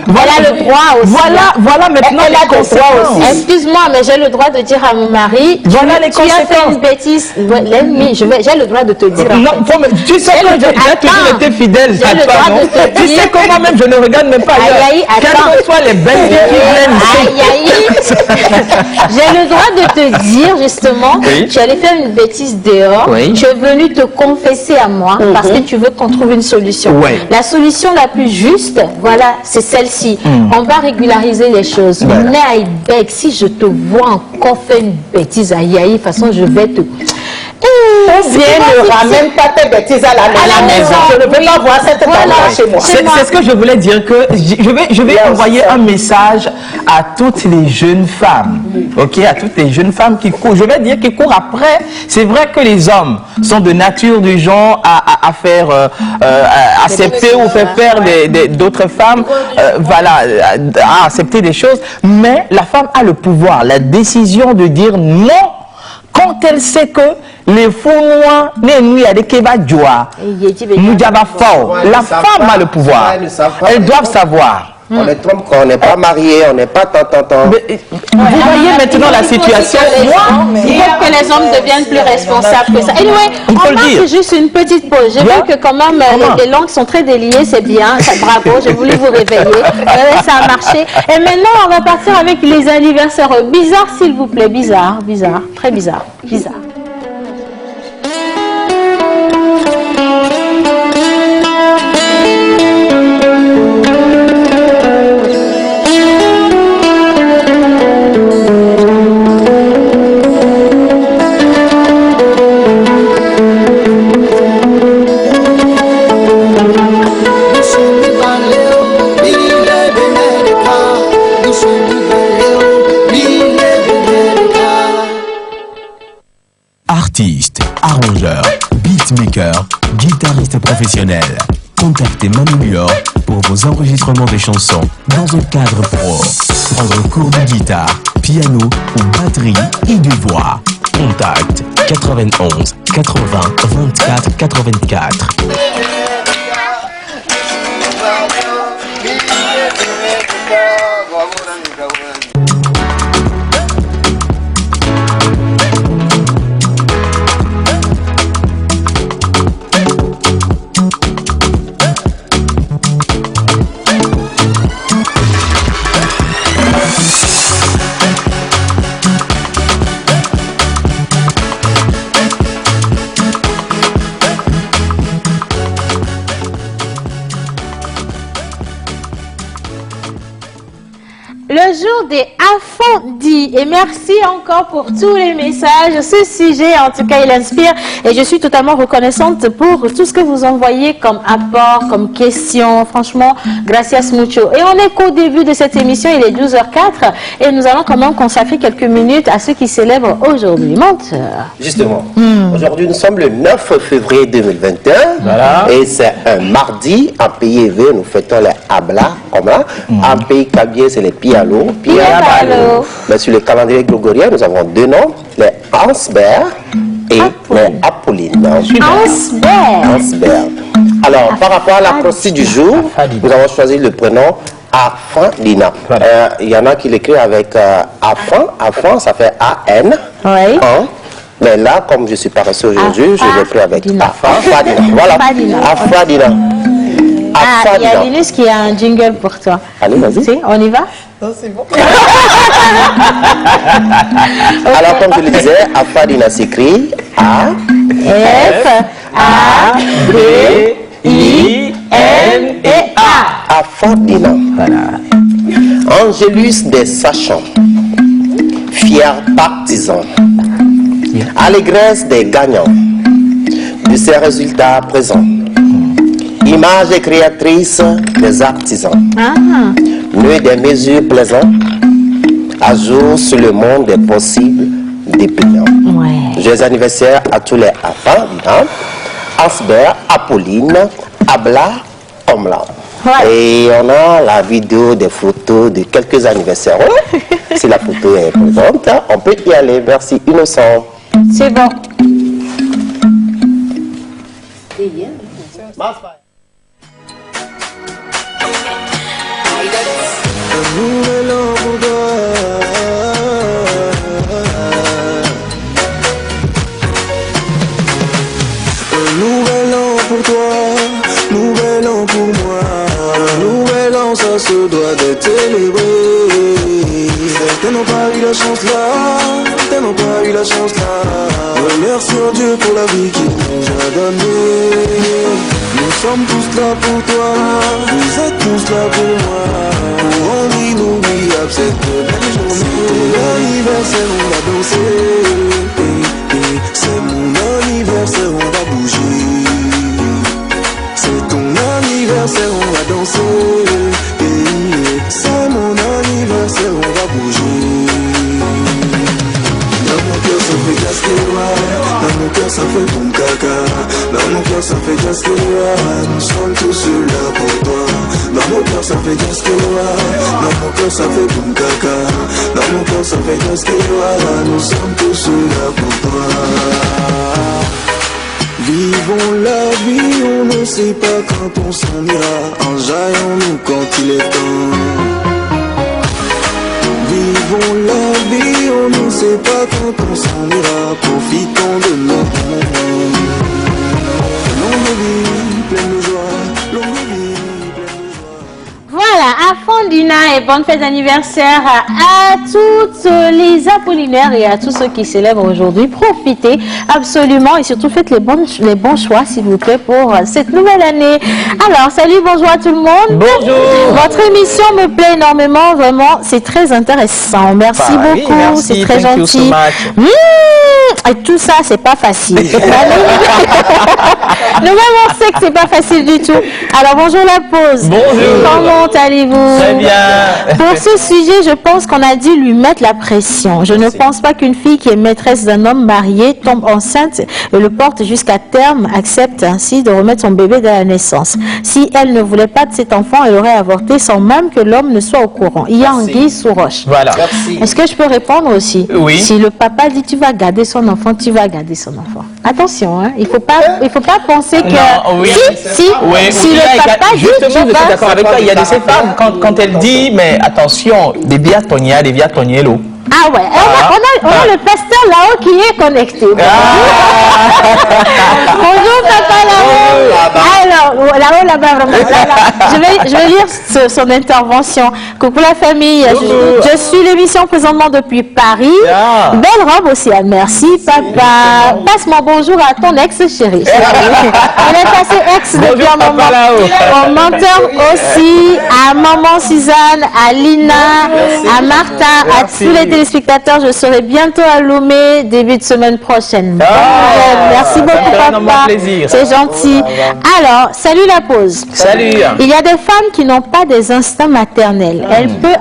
Voilà le droit aussi. Voilà maintenant les conséquences. Excuse-moi, mais j'ai le droit de dire à mon mari, voilà les conséquences. Tu as fait une bêtise. J'ai le droit de te dire. Non, tu sais que j'ai toujours été fidèle. Tu sais comment même je ne regarde même pas ailleurs. Quelles que soient les belles filles qui viennent. J'ai le droit de te dire justement, tu allais faire une bêtise dehors, tu es venu te confesser à moi parce que tu veux qu'on trouve une solution. La solution la plus juste, voilà, c'est celle-ci. On va régulariser les choses. Mais Aïbek, si je te vois encore faire une bêtise à Yahi, de toute façon je vais te... ne ramène pas tes bêtises à la maison. Je ne veux pas voir cette dame-là chez moi. C'est ce que je voulais dire, que je vais envoyer un message à toutes les jeunes femmes, à toutes les jeunes femmes qui courent. Je vais dire qu'ils courent après. C'est vrai que les hommes sont de nature du genre à faire accepter ou faire d'autres femmes, à accepter des choses. Mais la femme a le pouvoir, la décision de dire non. Quand elle sait que les faux noirs, les nuits avec Keba Djoa, la femme a le pouvoir. Elles doivent savoir. On les trompe quand on n'est pas marié, on n'est pas tant. Vous voyez maintenant la situation. Il faut que les hommes deviennent plus responsables que ça. Anyway, on marque juste une petite pause. J'ai vu que quand même les langues sont très déliées, c'est bien. Bravo, j'ai voulu vous réveiller. Ça a marché. Et maintenant, on va partir avec les anniversaires bizarres, s'il vous plaît. Bizarre, très bizarre. artiste, arrangeur, beatmaker, guitariste professionnel. Contactez Manu Lior pour vos enregistrements de chansons dans un cadre pro. Prendre cours de guitare, piano ou batterie et de voix. Contact 91 80 24 84. Le jour des Afondis. Et merci encore pour tous les messages. Ce sujet, en tout cas, il inspire. Et je suis totalement reconnaissante pour tout ce que vous envoyez comme apport, comme question. Franchement, gracias mucho. Et on est qu'au début de cette émission. Il est 12h04. Et nous allons quand même consacrer quelques minutes à ceux qui célèbrent aujourd'hui. Menteur. Justement. Aujourd'hui, nous sommes le 9 février 2021. Voilà. Et c'est un mardi. En pays éveillé, nous fêtons les Abla. Comme là. En pays Kabylie, c'est les Pialo. Mais sur le calendrier grégorien, nous avons deux noms, les Ansbert et les Apolline. Ansbert. Alors, par rapport à la prostie du jour, nous avons choisi le prénom Afandina. Il y en a qui l'écrivent avec Afan, ça fait A-N. Oui. Mais là, comme je suis paresseux aujourd'hui, je l'ai pris avec Afandina. Voilà, Afandina. Il y a Linus qui a un jingle pour toi. Allez, vas-y. Si, on y va? Non, c'est bon. Alors, comme je le disais, Afandina s'écrit A-F-A-D-I-N-A. Afandina. Voilà. Angélus des sachants, fier partisan, allégresse des gagnants, de ses résultats présents. Image et créatrice des artisans, nœud des mesures plaisantes, à jour sur le monde des possibles dépliants. Joyeux anniversaire à tous les Afandina, Ansbert, Apolline, Abla, Omla. Et on a la vidéo des photos de quelques anniversaires. Si la photo est présente, on peut y aller. Merci, Innocent. C'est bon. Un nouvel an pour toi. Un nouvel an pour toi, nouvel an pour moi. Un nouvel an, ça se doit d'être célébré. Certains n'ont pas eu la chance là, certains n'ont pas eu la chance là. Remercions Dieu pour la vie qu'il nous a donnée. Nous sommes tous là pour toi, vous êtes tous là pour moi. On inoubliable cette belle journée. C'est mon anniversaire, on va danser. C'est mon anniversaire, on va bouger. C'est ton anniversaire, on va danser. C'est mon anniversaire, on va bouger. Dans mon cœur ça fait casquera, dans mon cœur ça fait boum caca. Dans mon cœur ça fait casquera, nous sommes tous là pour toi. Dans mon cœur ça fait casquera, dans mon cœur ça fait boum caca. Dans mon cœur ça fait casquera, nous sommes tous là pour toi. Vivons la vie, on ne sait pas quand on s'en ira. Enjaillons-nous quand il est temps. Vivons la vie, on ne sait pas quand on s'en ira. Profitons de notre moment. Longue vie, pleine de joie. Longue vie, pleine de joie. Voilà, Afandina et bonne fête d'anniversaire à toutes les Apollinaires et à tous ceux qui célèbrent aujourd'hui. Profitez absolument et surtout faites les bons choix s'il vous plaît pour cette nouvelle année. Alors, salut, bonjour à tout le monde. Bonjour. Votre émission me plaît énormément, vraiment, c'est très intéressant. Merci beaucoup, merci, c'est très gentil. Et tout ça, c'est pas facile. Nous-mêmes, on sait que c'est pas facile du tout. Alors, bonjour la pause. Bonjour. Comment allez-vous? Très bien. Pour ce sujet, je pense qu'on a dû lui mettre la pression. Je ne pense pas qu'une fille qui est maîtresse d'un homme marié tombe enceinte et le porte jusqu'à terme, accepte ainsi de remettre son bébé dès la naissance. Si elle ne voulait pas de cet enfant, elle aurait avorté sans même que l'homme ne soit au courant. Il y a anguille sous roche. Voilà. Est-ce que je peux répondre aussi? Oui. Si le papa dit tu vas garder son enfant, tu vas garder son enfant. Attention, hein, il faut pas penser que non, oui. si le papa dit justement, tu je suis vas, d'accord avec toi. Il y a de ces femmes quand elle dit mais attention, des biens tognés, des biens tognés l'eau. Ah ouais, on a le pasteur là-haut qui est connecté. Bonjour papa là-haut. Alors, là-haut, là-bas, vraiment. Je vais lire son intervention. Coucou la famille, je suis l'émission présentement depuis Paris. Belle robe aussi, merci papa. Passe-moi bonjour à ton ex-chérie. Elle est passée ex depuis un moment. Au menteur aussi, à maman Suzanne, à Lina, à Martha, à tous les téléspectateurs. Je serai bientôt à Lomé, début de semaine prochaine. Merci beaucoup papa. C'est gentil. Alors, salut la pause. Salut. Il y a des femmes qui n'ont pas des instincts maternels. Elles peuvent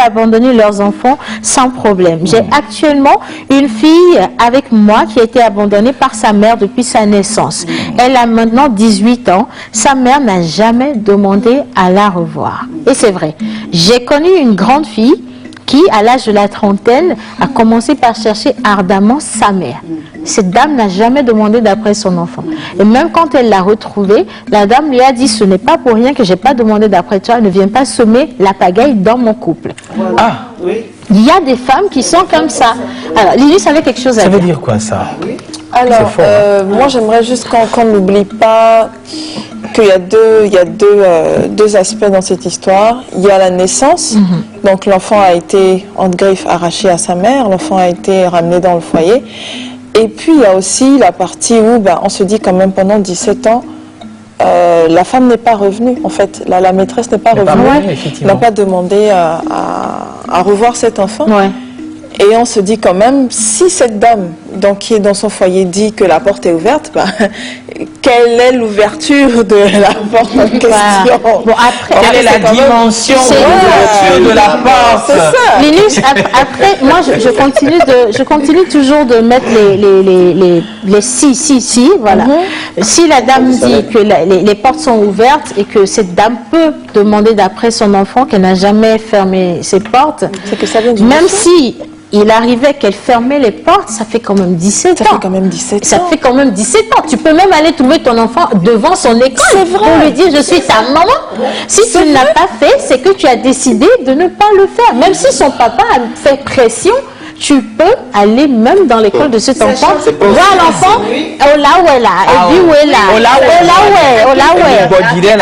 abandonner leurs enfants sans problème. J'ai actuellement une fille avec moi qui a été abandonnée par sa mère depuis sa naissance. Elle a maintenant 18 ans. Sa mère n'a jamais demandé à la revoir. Et c'est vrai. J'ai connu une grande fille qui, à l'âge de la trentaine, a commencé par chercher ardemment sa mère. Cette dame n'a jamais demandé d'après son enfant. Et même quand elle l'a retrouvé, la dame lui a dit « Ce n'est pas pour rien que je n'ai pas demandé d'après toi, ne viens pas semer la pagaille dans mon couple. » Ah, oui. Il y a des femmes qui sont comme ça. Alors, Lily, ça avait quelque chose à dire. Ça veut dire quoi ça? Alors, fort, moi j'aimerais juste qu'on n'oublie pas qu'il y a deux aspects dans cette histoire. Il y a la naissance, donc l'enfant a été, entre griffes, arraché à sa mère, l'enfant a été ramené dans le foyer. Et puis il y a aussi la partie où on se dit quand même pendant 17 ans, la femme n'est pas revenue, en fait, la maîtresse n'est pas revenue, n'a pas demandé à revoir cet enfant. Ouais. Et on se dit quand même, si cette dame qui est dans son foyer dit que la porte est ouverte, quelle est l'ouverture de la porte en question? Bon, après, quelle est la dimension de l'ouverture de la porte? C'est ça. Linus, après, moi, je continue toujours de mettre les si, voilà. Si la dame dit que les portes sont ouvertes et que cette dame peut demander d'après son enfant qu'elle n'a jamais fermé ses portes, c'est que ça vient du même si il arrivait qu'elle fermait les portes, ça fait quand même 17 ans. Ça fait quand même 17 ans. Ça fait quand même 17 ans. Tu peux même aller trouver ton enfant devant son école pour lui dire « Je suis ta maman ». Si tu ne l'as pas fait, c'est que tu as décidé de ne pas le faire. Même si son papa a fait pression, tu peux aller même dans l'école de cet enfant, voir l'enfant, oh là où elle a, et puis où elle a, oh là où elle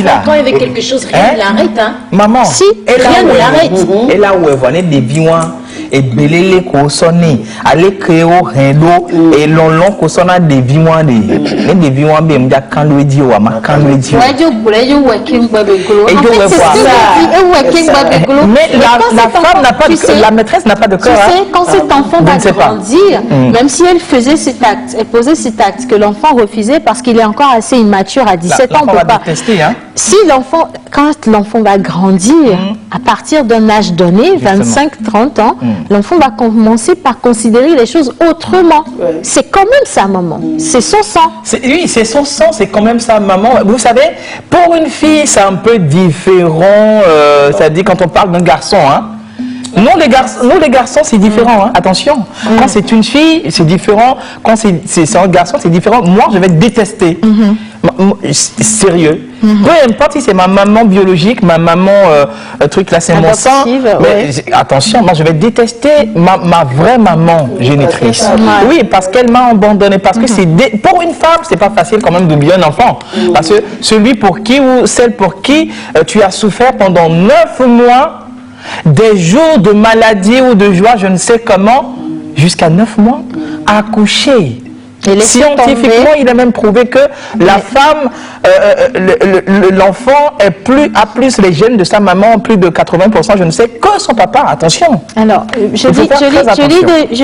a. Quand il y avait quelque chose, rien ne l'arrête. Hein. Maman, si, rien ne l'arrête. Et là où elle voit des biens, et belele ko sonné, aller créer au rendo, et l'on ko sonna des biens, des biens, bien, m'dia quand le dit ou ma quand le dit. Mais la femme n'a pas de, la maîtresse n'a pas de cœur. Tu sais, quand cet enfant va grandir, même si elle faisait cet acte, elle posait cet acte que l'enfant refusait parce qu'il est encore assez immature à 17 ans, on peut pas. Si l'enfant, quand l'enfant va grandir, à partir d'un âge donné, 25-30 ans, l'enfant va commencer par considérer les choses autrement. C'est quand même sa maman, c'est son sang. Oui, c'est son sang, c'est quand même sa maman. Vous savez, pour une fille, c'est un peu différent, c'est-à-dire quand on parle d'un garçon, hein. Nous les garçons, c'est différent, hein. Attention. Quand c'est une fille, c'est différent. Quand c'est un garçon, c'est différent. Moi, je vais détester. Sérieux. Peu importe si c'est ma maman biologique, ma maman, truc là, c'est mon sang. Mais attention, moi, je vais détester ma vraie maman génitrice. Oui, parce qu'elle m'a abandonné. Parce que pour une femme, c'est pas facile quand même d'oublier un enfant. Parce que celui pour qui ou celle pour qui tu as souffert pendant 9 mois, des jours de maladie ou de joie, je ne sais comment, jusqu'à 9 mois, accoucher. Scientifiquement, il a même prouvé que la femme, l'enfant a plus les gènes de sa maman, plus de 80%, je ne sais, que son papa. Attention. Alors, je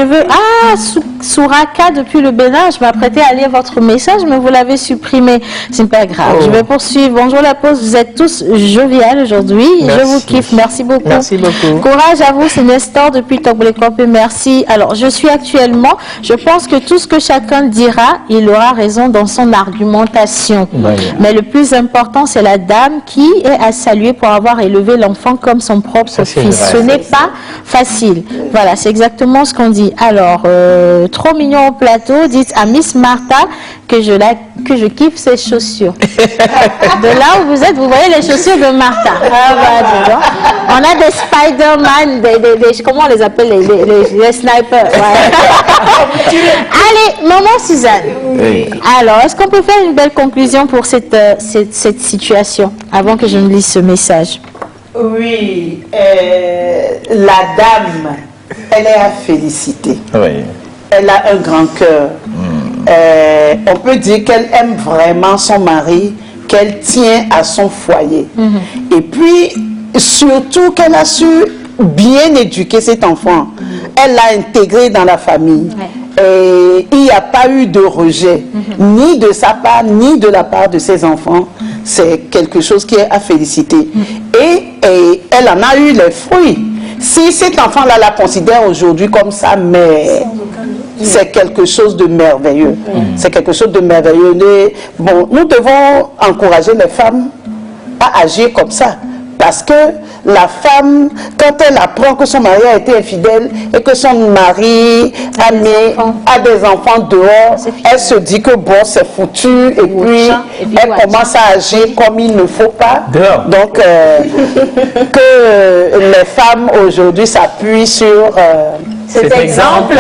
veux... Ah, Souraka, depuis le Bénin, je m'apprêtais à lire votre message, mais vous l'avez supprimé. C'est pas grave. Je vais poursuivre. Bonjour la pause, vous êtes tous joviales aujourd'hui. Je vous kiffe. Merci beaucoup. Merci beaucoup. Courage à vous, c'est Nestor depuis Togblekopé. Merci. Alors, je pense que tout ce que chacun dira, il aura raison dans son argumentation. Mais le plus important, c'est la dame qui est à saluer pour avoir élevé l'enfant comme son propre fils. Ce n'est pas facile. Voilà, c'est exactement ce qu'on dit. Alors, trop mignon au plateau, dites à Miss Martha que je kiffe ses chaussures. De là où vous êtes, vous voyez les chaussures de Martha. On a des Spider-Man, comment on les appelle, les snipers. Ouais. Allez, maman Suzanne. Oui. Alors, est-ce qu'on peut faire une belle conclusion pour cette situation avant que je ne lise ce message? Oui, la dame, elle est à féliciter. Oui. Elle a un grand cœur. On peut dire qu'elle aime vraiment son mari, qu'elle tient à son foyer. Et puis, surtout qu'elle a su bien éduquer cet enfant. Elle l'a intégré dans la famille. Et il n'y a pas eu de rejet, ni de sa part, ni de la part de ses enfants. C'est quelque chose qui est à féliciter. Et elle en a eu les fruits. Si cet enfant-là la considère aujourd'hui comme sa mère, c'est quelque chose de merveilleux. C'est quelque chose de merveilleux. Bon, nous devons encourager les femmes à agir comme ça. Parce que la femme, quand elle apprend que son mari a été infidèle et que son mari a des enfants dehors, elle se dit que bon, c'est foutu, et puis elle commence à agir comme il ne faut pas. Donc, que les femmes aujourd'hui s'appuient sur cet exemple,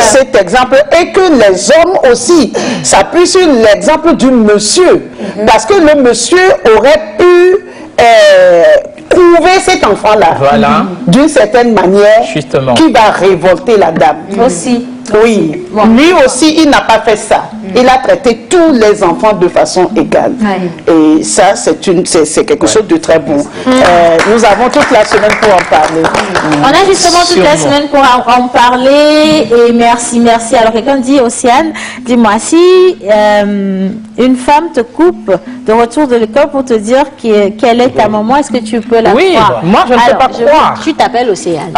et que les hommes aussi s'appuient sur l'exemple du monsieur. Parce que le monsieur aurait pu trouver cet enfant-là d'une certaine manière qui va révolter la dame. Aussi. Oui, lui aussi, il n'a pas fait ça. Il a traité tous les enfants de façon égale. Et ça, c'est quelque chose de très bon. Nous avons toute la semaine pour en parler. On a justement toute la semaine pour en parler. Et merci. Alors, quelqu'un dit, Océane, dis-moi, si une femme te coupe de retour de l'école pour te dire quelle est ta maman, est-ce que tu peux la croire? Moi, je ne peux pas croire. Tu t'appelles Océane.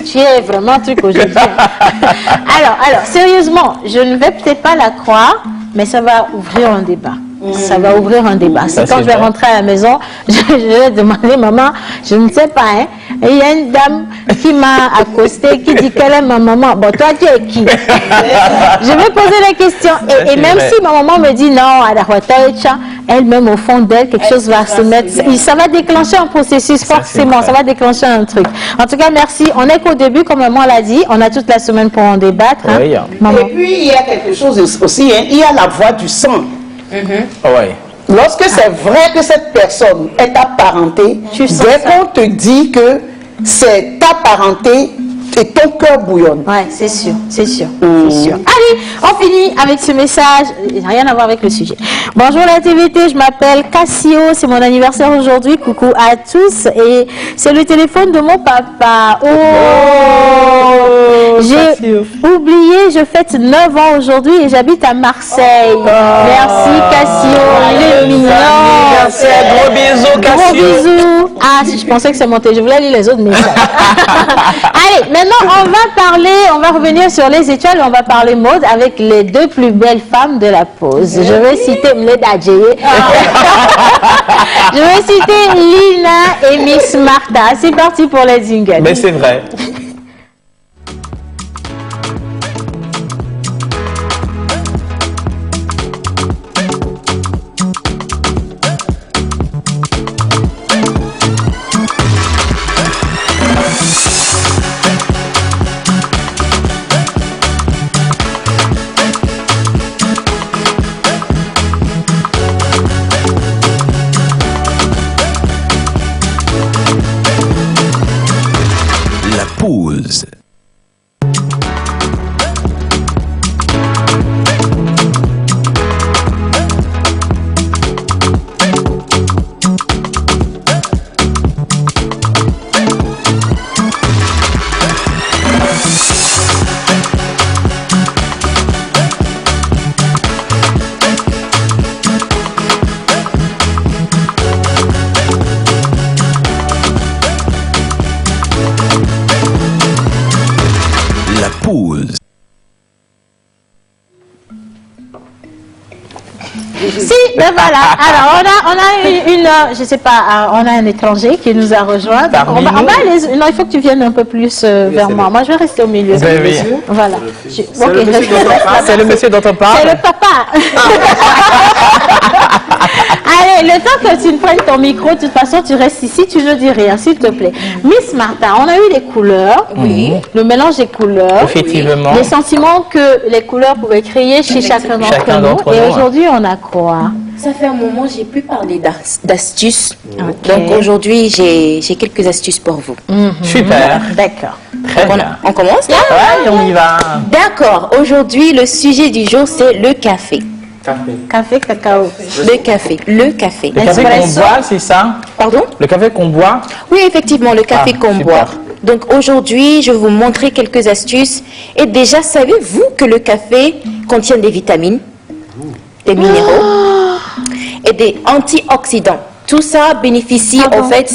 Tu es vraiment un truc aujourd'hui. Alors, sérieusement, je ne vais peut-être pas la croire, mais ça va ouvrir un débat. Ça va ouvrir un débat. C'est quand je vais rentrer à la maison, je vais demander, maman, je ne sais pas, hein. Et il y a une dame qui m'a accosté, qui dit qu'elle est ma maman. Bon, toi, tu es qui? Je vais poser la question. Et même si ma maman me dit non, elle-même, au fond d'elle, quelque chose va se mettre. Ça va déclencher un processus, forcément. Ça va déclencher un truc. En tout cas, merci. On n'est qu'au début, comme maman l'a dit. On a toute la semaine pour en débattre. Hein. Oui. Et puis, il y a quelque chose aussi, hein. Il y a la voix du sang. Lorsque c'est vrai que cette personne est apparentée, dès qu'on te dit que c'est ta parenté, et ton cœur bouillonne. Ouais, c'est sûr. Allez, on finit avec ce message. Rien à voir avec le sujet. Bonjour la TVT, je m'appelle Cassio, c'est mon anniversaire aujourd'hui. Coucou à tous. Et c'est le téléphone de mon papa. J'ai oublié, je fête 9 ans aujourd'hui et j'habite à Marseille. Merci Cassio, il est mignon. Gros bisous Cassio. Gros bisous. Ah, si je pensais que c'est monté, je voulais lire les autres messages. Allez, maintenant on va revenir sur les étoiles et on va parler mode avec les deux plus belles femmes de la pause. Je vais citer Mleda Adjeye. Je vais citer Lina et Miss Martha. C'est parti pour les jingles. Mais c'est vrai. ben voilà. Alors, on a une je sais pas, on a un étranger qui nous a rejoint. On va aller, non, il faut que tu viennes un peu plus vers moi. Moi, je vais rester au milieu. Oui. Voilà. C'est le monsieur dont on parle. C'est le papa. Allez, le temps que tu ne prennes ton micro, de toute façon, tu restes ici, tu ne dis rien, s'il te plaît. Miss Martha, on a eu les couleurs, le mélange des couleurs, effectivement, les sentiments que les couleurs pouvaient créer chez chacun d'entre nous. Et aujourd'hui, on a quoi? Ça fait un moment, j'ai plus parlé d'astuces. Donc aujourd'hui, j'ai quelques astuces pour vous. Super. D'accord. Très bien. On commence là? Ouais, on y va. D'accord. Aujourd'hui, le sujet du jour, c'est le café. Café, cacao. Le café. Le café qu'on boit, c'est ça? Pardon? Le café qu'on boit? Oui, effectivement, le café qu'on boit. Donc aujourd'hui, je vais vous montrer quelques astuces. Et déjà, savez-vous que le café contient des vitamines, des minéraux et des antioxydants? Tout ça bénéficie en fait...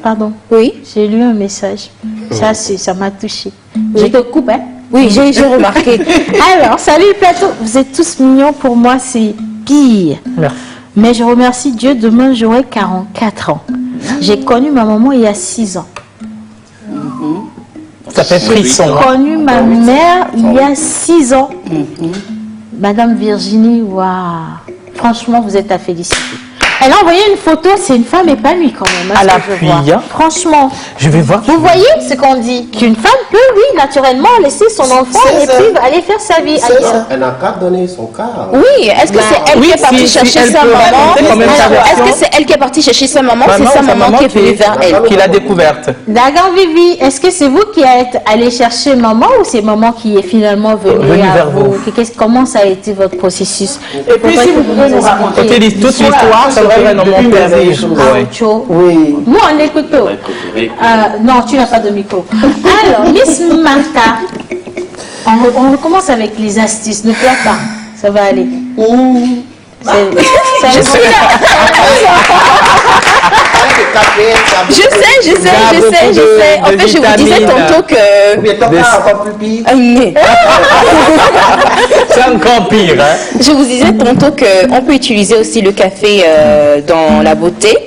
Pardon. Oui? J'ai lu un message. Ça m'a touché. Je te coupe, hein? Oui, j'ai remarqué. Alors, salut plateau. Vous êtes tous mignons. Pour moi, c'est pire. Merci. Mais je remercie Dieu. Demain, j'aurai 44 ans. J'ai connu ma maman il y a 6 ans. Ça fait frisson. J'ai connu ma mère il y a 6 ans. Madame Virginie, waouh. Franchement, vous êtes à féliciter. Elle a envoyé une photo, c'est une femme épanouie quand même. À l'appui. Franchement. Je vais voir. Vous voyez ce qu'on dit? Qu'une femme peut, oui, naturellement, laisser son enfant et puis aller faire sa vie ailleurs. Elle n'a qu'à donner son cas. Oui, est-ce que c'est elle qui est partie chercher sa maman? Est-ce que c'est elle qui est partie chercher sa maman? C'est sa maman qui est venue vers elle. Qui l'a découverte. D'accord, Vivi. Est-ce que c'est vous qui êtes allé chercher maman ou c'est maman qui est finalement venue à vous? Comment ça a été votre processus? Et puis si vous pouvez nous raconter toute l'histoire, ça serait énormément plaisir. Oui. Nous, on écoute. Non, tu n'as pas de micro. Alors, Miss Martha, on recommence avec les astuces. Ne pleure pas, ça va aller. Je sais. En fait, je vous disais tantôt que... C'est encore pire. Hein? Je vous disais tantôt qu'on peut utiliser aussi le café dans la beauté.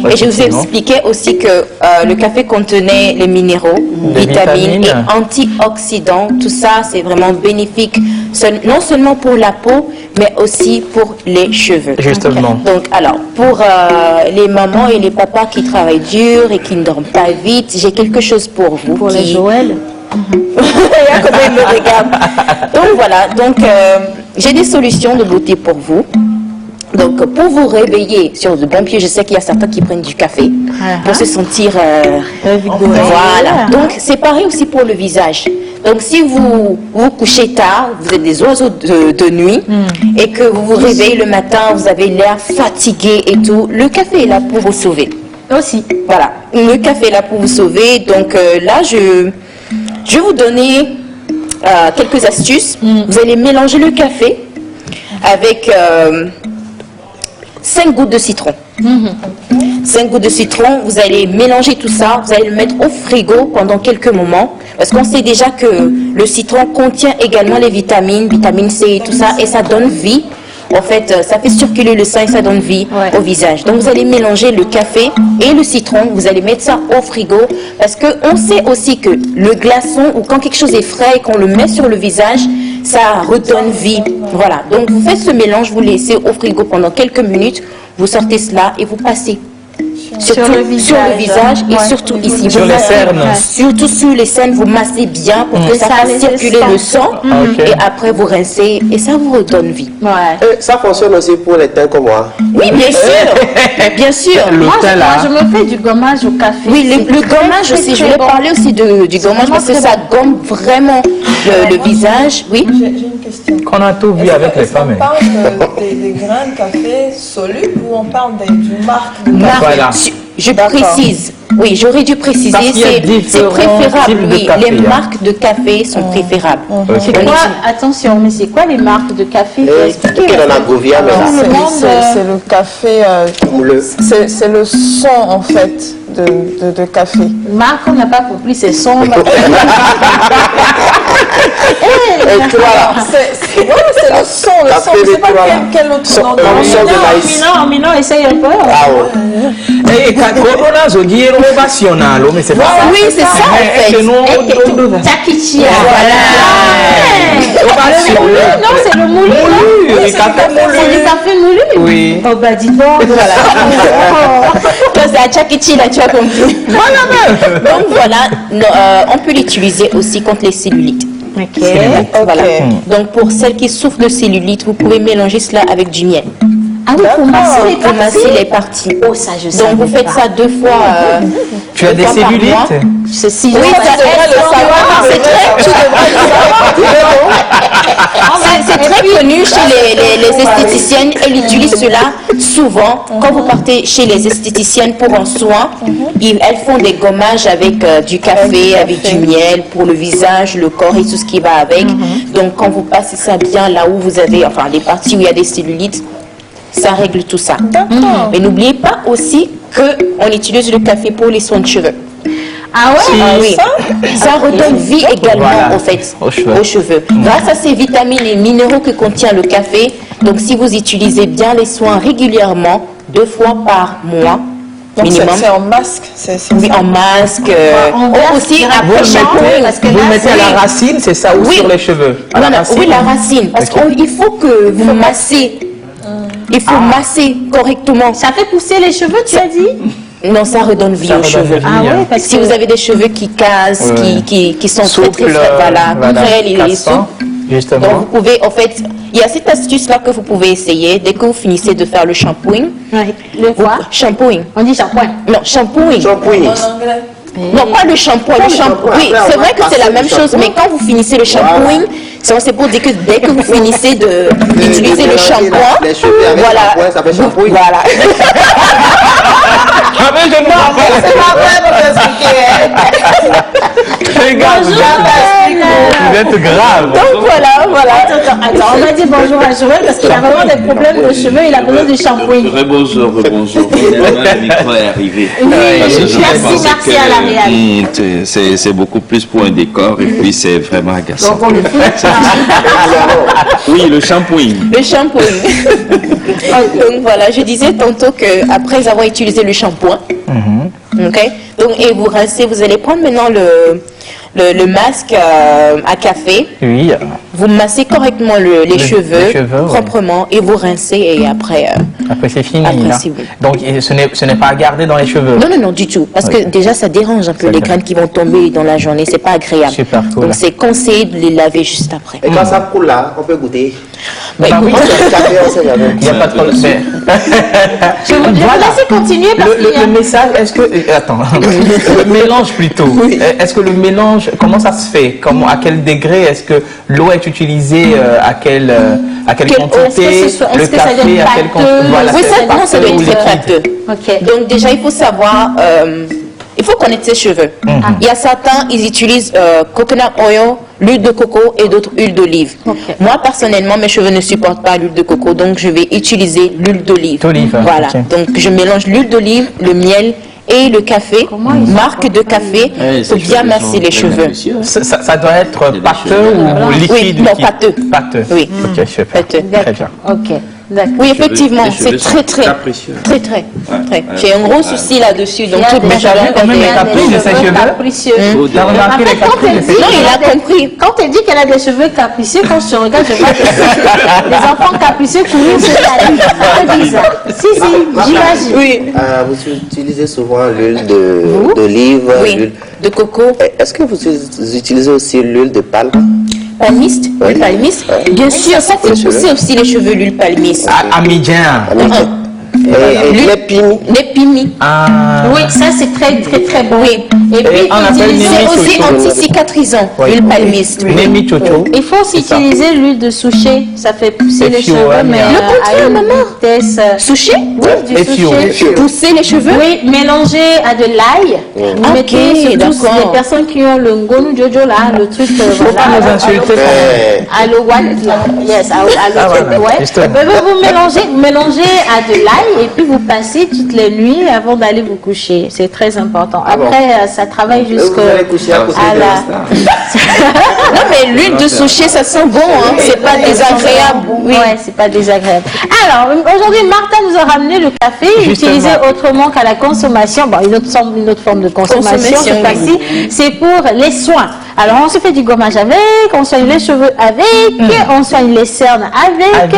Et je vous expliquais aussi que le café contenait les minéraux, vitamines et antioxydants. Tout ça, c'est vraiment bénéfique, non seulement pour la peau, mais aussi pour les cheveux. Justement. Donc, alors, pour les mamans et les papas qui travaillent dur et qui ne dorment pas vite, j'ai quelque chose pour vous. Pour les Joël. Comment il me regarde. Donc, voilà. Donc, j'ai des solutions de beauté pour vous. Donc, pour vous réveiller sur de bons pieds, je sais qu'il y a certains qui prennent du café pour se sentir... voilà. Donc, c'est pareil aussi pour le visage. Donc, si vous vous couchez tard, vous êtes des oiseaux de nuit, et que vous vous réveillez le matin, vous avez l'air fatigué et tout, le café est là pour vous sauver. Aussi. Voilà. Le café est là pour vous sauver. Donc, là, je vais vous donner quelques astuces. Vous allez mélanger le café avec... 5 gouttes de citron. 5 gouttes de citron, vous allez mélanger tout ça, vous allez le mettre au frigo pendant quelques moments, parce qu'on sait déjà que le citron contient également les vitamine C et tout ça, et ça donne vie. En fait, ça fait circuler le sang et ça donne vie au visage. Donc, vous allez mélanger le café et le citron. Vous allez mettre ça au frigo parce qu'on sait aussi que le glaçon ou quand quelque chose est frais et qu'on le met sur le visage, ça redonne vie. Voilà. Donc, vous faites ce mélange, vous laissez au frigo pendant quelques minutes. Vous sortez cela et vous passez sur le visage et surtout ici. Sur les cernes. Surtout sur les cernes, vous massez bien pour que ça fasse circuler le sang. Et après, vous rincez et ça vous redonne vie. Ça fonctionne aussi pour les teints comme moi. Oui, bien sûr. Bien sûr. Moi, je me fais du gommage au café. Oui, le gommage aussi. Je voulais parler aussi du gommage parce que ça gomme vraiment le visage. Oui. J'ai une question. Qu'on a tout vu avec les femmes. On parle des grains de café solubles ou on parle d'une marque de café? Voilà. Je précise. Oui, j'aurais dû préciser. C'est préférable. Oui, les marques de café sont préférables. C'est quoi? Attention, mais c'est quoi les marques de café? C'est le café. C'est le son en fait de café. Marque, on n'a pas compris, c'est son. C'est le son. sais pas quel autre nom. En minant, essaye un peu. Ah ouais. Et Corona, je dis ovationnel, mais c'est pas ça. Oui, c'est ça en fait. Takichia. Voilà. Non, c'est le moulu. Le café moulu. C'est du café moulu. Oui. Oh bah dis donc. Voilà. C'est à Chakichi, là, tu as compris. Donc voilà, on peut l'utiliser aussi contre les cellulites. Ok. Voilà. Donc pour celles qui souffrent de cellulite, vous pouvez mélanger cela avec du miel. Ah oui, pour masser les parties. Oh, ça, je sais. Donc vous faites ça 2 fois. Tu as des cellulites? Oui, ça devrait le savoir. C'est très connu chez les esthéticiennes. Elles utilisent cela souvent. Quand vous partez chez les esthéticiennes pour un soin, elles font des gommages avec du café, avec du miel pour le visage, le corps et tout ce qui va avec. Donc quand vous passez ça bien là où vous avez, enfin les parties où il y a des cellulites, ça règle tout ça. Mais n'oubliez pas aussi qu'on utilise le café pour les soins de cheveux. Ah ouais? Oui. Ça redonne vie également en fait aux cheveux. Grâce à ces vitamines et minéraux que contient le café, donc si vous utilisez bien les soins régulièrement, 2 fois par mois, minimum. C'est en masque. Oui, en masque. Aussi après vous le mettez à la racine, c'est ça, ou sur les cheveux? Oui, la racine. Parce qu'il faut que vous massez. Il faut masser correctement. Ça fait pousser les cheveux, tu as dit? Non, ça redonne vie aux cheveux. Ah ouais, parce si vous avez des cheveux qui cassent, qui sont souples, très souples. Justement. Donc vous pouvez, en fait, il y a cette astuce-là que vous pouvez essayer dès que vous finissez de faire le shampooing. Le quoi? Shampooing. On dit shampoing. Non, shampooing. Non, pas le shampoing. Oui, c'est vrai que c'est la même chose, mais quand vous finissez le shampooing, c'est pour dire que dès que vous finissez d'utiliser le shampoing, voilà. Ça fait shampooing. Voilà. Vous êtes grave. Donc voilà. Attends, on va dire bonjour à Joël parce qu'il a vraiment des problèmes de cheveux, il a besoin de shampoing. Bonjour. Le micro est arrivé. Merci à la réalité. C'est beaucoup plus pour un décor et puis c'est vraiment agaçant. Donc on le fait. Oui, le shampooing. Le shampooing. Donc voilà, je disais tantôt qu'après avoir utilisé le shampoing, ok, donc, et vous rincez, vous allez prendre maintenant le masque à café. Oui. Vous massez correctement les cheveux proprement et vous rincez et après. Après c'est fini. Après, là. Donc ce n'est pas à garder dans les cheveux. Non, du tout. Parce que déjà ça dérange un peu les graines qui vont tomber dans la journée. C'est pas agréable. Super cool. Donc c'est conseillé de les laver juste après. Et quand ça coule là, on peut goûter. Oui. Il n'y a pas de problème. Je vais vous laisser continuer parce que le message, est-ce que... Attends, le mélange plutôt. Est-ce que le mélange, comment ça se fait? À quel degré est-ce que l'eau est utilisée? À quelle quantité? Le café, à quelle quantité? Oui, ça doit être très pâteux. Donc déjà, il faut savoir... il faut connaître ses cheveux. Il y a certains, ils utilisent coconut oil, l'huile de coco et d'autres huiles d'olive. Moi, personnellement, mes cheveux ne supportent pas l'huile de coco, donc je vais utiliser l'huile d'olive. Voilà. Donc, je mélange l'huile d'olive, le miel et le café, marque de café, pour bien masser les cheveux. Ça doit être pâteux ou liquide? Oui, non, pâteux. Pâteux. Oui. Ok, super. Très bien. Ok. Oui, effectivement, c'est très. J'ai un gros souci là-dessus. Donc, mais tu as vu quand même les caprices de ses cheveux? Tu as remarqué les caprices de ses cheveux? Non, il a compris. Quand elle dit qu'elle a des cheveux capricieux, quand je regarde, je vois que les enfants capricieux courir sur la ligne. C'est bizarre. Si, j'imagine. Oui. Vous utilisez souvent l'huile d'olive, l'huile de coco. Est-ce que vous utilisez aussi l'huile de palme? Palmiste, l'huile palmiste. Bien sûr, ça fait pousser aussi les cheveux, l'huile palmiste. Amidien. L'épimi. Oui, ça c'est très bon. Oui. Et puis c'est aussi anti-cicatrisant, l'huile palmiste. Il faut aussi utiliser l'huile de souchet, ça fait pousser les cheveux, mais à une vitesse. Souchet? Oui, du souchet. Pousser les cheveux? Oui, mélanger à de l'ail. Vous mettez surtout les personnes qui ont le ngonu jojo là, le truc. À l'eau, yes, à l'eau, vous mélangez à de l'ail et puis vous passez toutes les nuits avant d'aller vous coucher. C'est très important. Après, ça travaille jusqu'à la... Non, mais l'huile de souchet, ça sent bon, hein. C'est pas désagréable. Oui, ouais, c'est pas désagréable. Alors, aujourd'hui, Martha nous a ramené le café utilisé autrement qu'à la consommation. Bon, une autre forme de consommation, cette fois-ci, c'est pour les soins. Alors, on se fait du gommage avec, on soigne les cheveux avec, on soigne les cernes avec.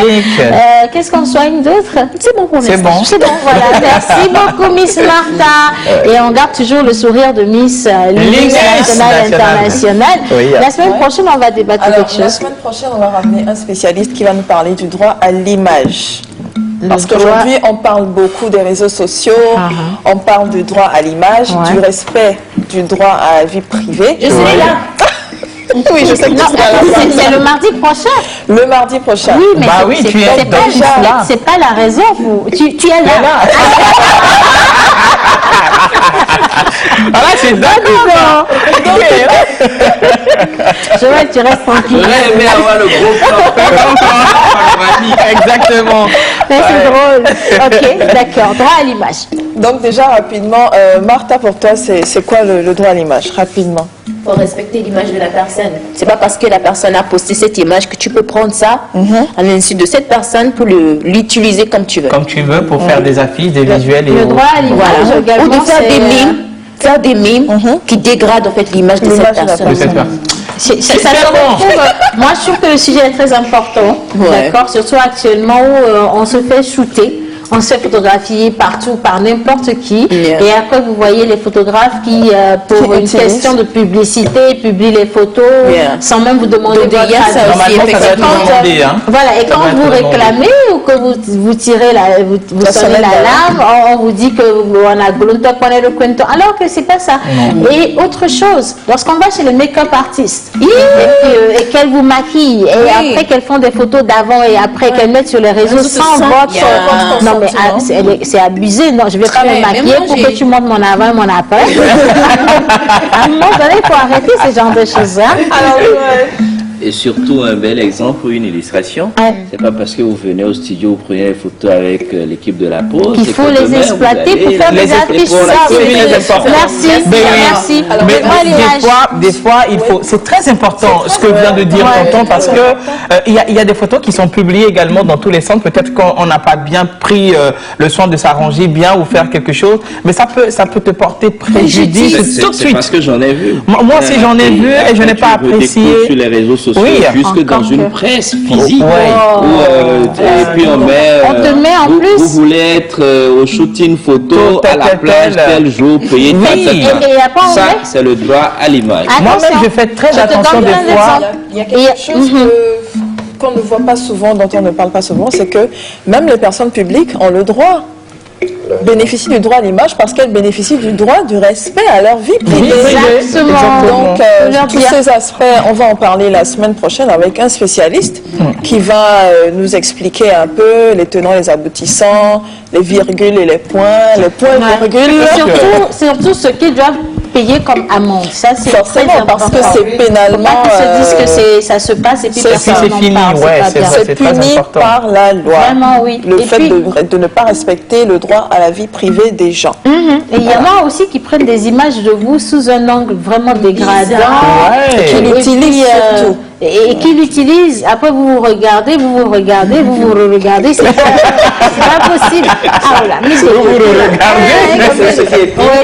Qu'est-ce qu'on soigne d'autre? C'est bon pour l'instant. C'est bon, voilà. Merci beaucoup, Miss Martha. Et on garde toujours le sourire de Miss Ligne nationale internationale. Oui, la semaine prochaine, on va débattre quelque chose. La semaine prochaine, on va ramener un spécialiste qui va nous parler du droit à l'image. Parce qu'aujourd'hui, on parle beaucoup des réseaux sociaux, on parle du droit à l'image, du respect du droit à la vie privée. Je serai là. Oui, je sais que c'est le mardi prochain. Le mardi prochain. Oui, mais c'est pas la raison. Tu es là. Ah là, c'est d'accord. Joël, tu restes tranquille. J'aurais aimé avoir le gros plan. Exactement. Mais c'est drôle. Ok, d'accord. Droit à l'image. Donc déjà, rapidement, Martha, pour toi, c'est quoi le droit à l'image? Rapidement. Il faut respecter l'image de la personne. C'est pas parce que la personne a posté cette image que tu peux prendre ça à l'insu de cette personne pour l'utiliser comme tu veux. Comme tu veux, pour faire des affiches, des visuels et le droit à l'image également. Ou de faire des mimes. Faire des mimes qui dégradent en fait l'image de cette personne. Moi, je trouve que le sujet est très important, d'accord, surtout actuellement où on se fait shooter. On se fait photographier partout par n'importe qui. Et après, vous voyez les photographes qui, pour une question de publicité, publient les photos sans même vous demander votre avis. Voilà. Et quand vous réclamez ou que vous tirez vous sonnez l'alarme, on vous dit que on a glunto poner le cuento, alors que c'est pas ça. Et autre chose, lorsqu'on va chez les make-up artistes et qu'elles vous maquillent et après qu'elles font des photos d'avant et après qu'elles mettent sur les réseaux sans votre non, mais c'est abusé. Non, je vais pas me maquiller pour que tu montres mon avant et mon après. À un moment donné, il faut arrêter ce genre de choses. Et surtout, un bel exemple ou une illustration. C'est pas parce que vous venez au studio, vous prenez les photos avec l'équipe de la pause. Il faut les exploiter pour faire des affiches. Merci. Mais des fois, il faut. C'est très important ce que vient de dire Tonton, parce que il y a des photos qui sont publiées également dans tous les centres. Peut-être qu'on n'a pas bien pris le soin de s'arranger bien ou faire quelque chose, mais ça peut te porter préjudice tout de suite. C'est parce que j'en ai vu. Moi aussi, j'en ai vu et je n'ai pas apprécié. Sur les réseaux sociaux, jusque dans une presse physique. Et puis on met. Vous voulez être au shooting photo à la plage tel jour, payé ça, c'est le droit à l'image. Moi-même, je fais très attention des fois. Il y a quelque chose qu'on ne voit pas souvent, dont on ne parle pas souvent, c'est que même les personnes publiques ont le droit, bénéficient du droit à l'image parce qu'elles bénéficient du droit du respect à leur vie privée. Exactement. Donc, tous ces aspects, on va en parler la semaine prochaine avec un spécialiste qui va nous expliquer un peu les tenants, les aboutissants, les virgules et les points, virgules. Et surtout ce qu'ils doivent payer comme amende. Ça, c'est forcément parce que c'est pénalement. Faut pas qu'ils se disent que ça se passe et puis personne c'est fini. C'est puni par la loi. Vraiment, oui. Le fait de ne pas respecter le droit à la vie privée des gens. Et il y en a aussi qui prennent des images de vous sous un angle vraiment dégradant, qui l'utilisent surtout. Et qui l'utilisent. Après, vous regardez, vous regardez, c'est pas possible. Ah voilà, mais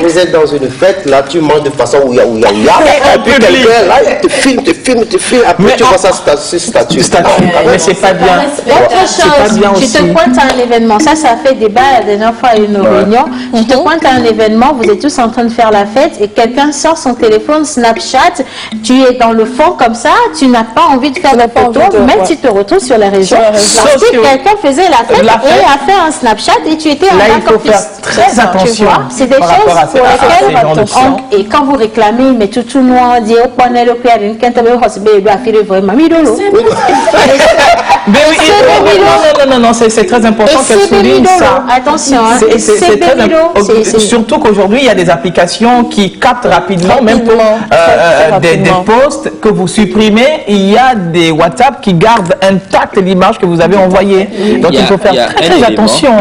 vous êtes dans une fête, là, tu manges de façon où il y a. Et puis quelqu'un, là, il te filme, après tu vois ça statut. Mais c'est pas bien. Autre chose, tu te pointes à un événement. Ça a fait débat la dernière fois à une réunion. Tu te pointes à un événement, vous êtes tous en train de faire la fête et quelqu'un sort son téléphone Snapchat, tu es dans le fond comme ça, tu n'as pas envie de faire la photo, mais tu te retrouves sur les réseaux. Parce que quelqu'un faisait la fête et a fait un Snapchat et tu étais en là, il faut faire très attention. C'est des choses pour lesquelles, et quand vous réclamez, mais tout noir, dit au point de l'opéra, une quinte de hospital, doit faire vraiment midolo. Non, c'est très important qu'elle souligne ça. Attention, c'est très important. Surtout qu'aujourd'hui, il y a des applications qui captent rapidement, même pour des posts que vous supprimez, il y a des WhatsApp qui gardent intacte l'image que vous avez envoyée. Donc il faut faire très attention.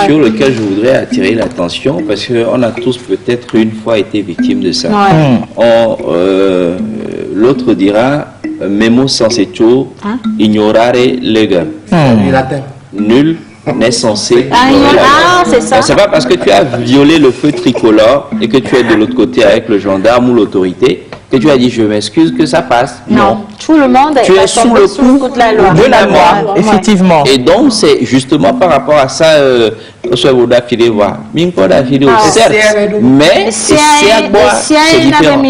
Sur lequel je voudrais attirer l'attention, parce qu'on a tous peut-être une fois été victime de ça. L'autre dira, memo sensetto ignorare legem. Nul n'est censé. C'est ça. C'est pas parce que tu as violé le feu tricolore et que tu es de l'autre côté avec le gendarme ou l'autorité que tu as dit je m'excuse que ça passe. Non. Tout le monde tu es sous le coup de la loi. De la loi, effectivement. Et donc c'est justement par rapport à ça certes, mais c'est différent.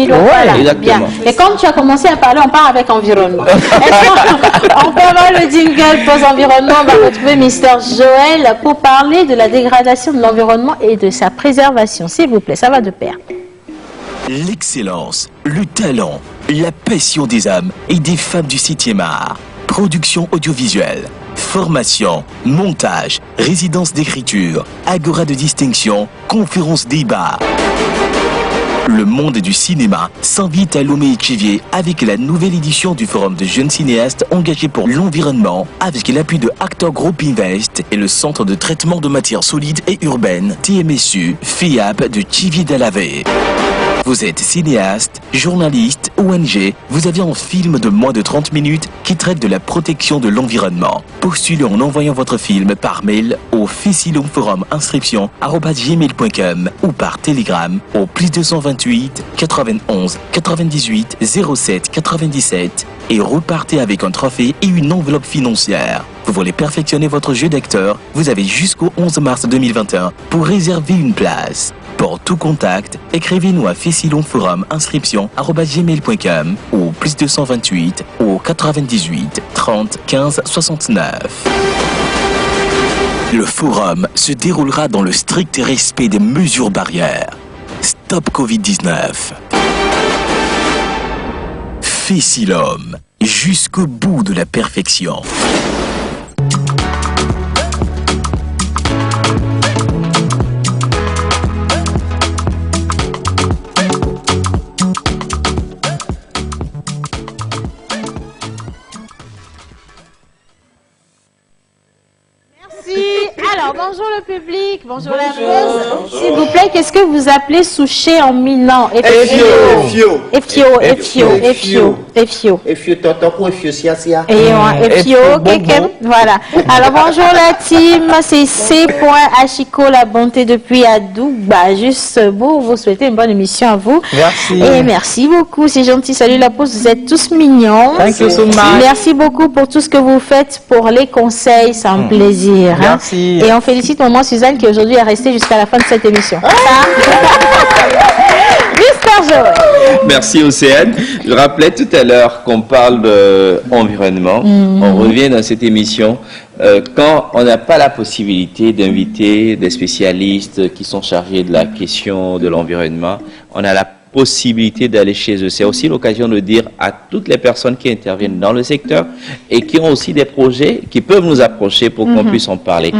Exactement. Et comme tu as commencé à parler, on part avec environnement. On peut avoir le jingle pour environnement. On va retrouver Mister Joël pour parler de la dégradation de l'environnement et de sa préservation. S'il vous plaît, ça va de pair. L'excellence, le talent, la passion des hommes et des femmes du 7e art. Production audiovisuelle, formation, montage, résidence d'écriture, agora de distinction, conférence débat. Le monde du cinéma s'invite à Lomé-Échivier avec la nouvelle édition du Forum de jeunes cinéastes engagés pour l'environnement avec l'appui de Actor Group Invest et le Centre de traitement de matières solides et urbaines TMSU FIAP de Chivier-Dalavé. Vous êtes cinéaste, journaliste, ONG, vous avez un film de moins de 30 minutes qui traite de la protection de l'environnement. Postulez en envoyant votre film par mail au facilumforuminscription@gmail.com ou par télégramme au +228 91 98 07 97 et repartez avec un trophée et une enveloppe financière. Vous voulez perfectionner votre jeu d'acteur? Vous avez jusqu'au 11 mars 2021 pour réserver une place. Pour tout contact, écrivez-nous à facilumforuminscription@gmail.com ou +228 au 98 30 15 69. Le forum se déroulera dans le strict respect des mesures barrières. Stop Covid-19. Facilum, jusqu'au bout de la perfection. Alors, bonjour le public, bonjour la pause. S'il vous plaît, qu'est-ce que vous appelez souché en Milan? Effio, voilà. Alors, bonjour la team, c'est C.Achiko, la bonté depuis Adouba. Juste pour vous souhaiter une bonne émission à vous. Merci. Et merci beaucoup, c'est gentil. Salut la pause, vous êtes tous mignons. Thank you so much. Merci beaucoup pour tout ce que vous faites, pour les conseils, c'est un plaisir. Merci. Et on félicite maman Suzanne qui aujourd'hui est restée jusqu'à la fin de cette émission. Mister Joël. Merci Océane. Je rappelais tout à l'heure qu'on parle d'environnement. On revient dans cette émission quand on n'a pas la possibilité d'inviter des spécialistes qui sont chargés de la question de l'environnement. On a la possibilité d'aller chez eux. C'est aussi l'occasion de dire à toutes les personnes qui interviennent dans le secteur et qui ont aussi des projets qui peuvent nous approcher pour qu'on puisse en parler.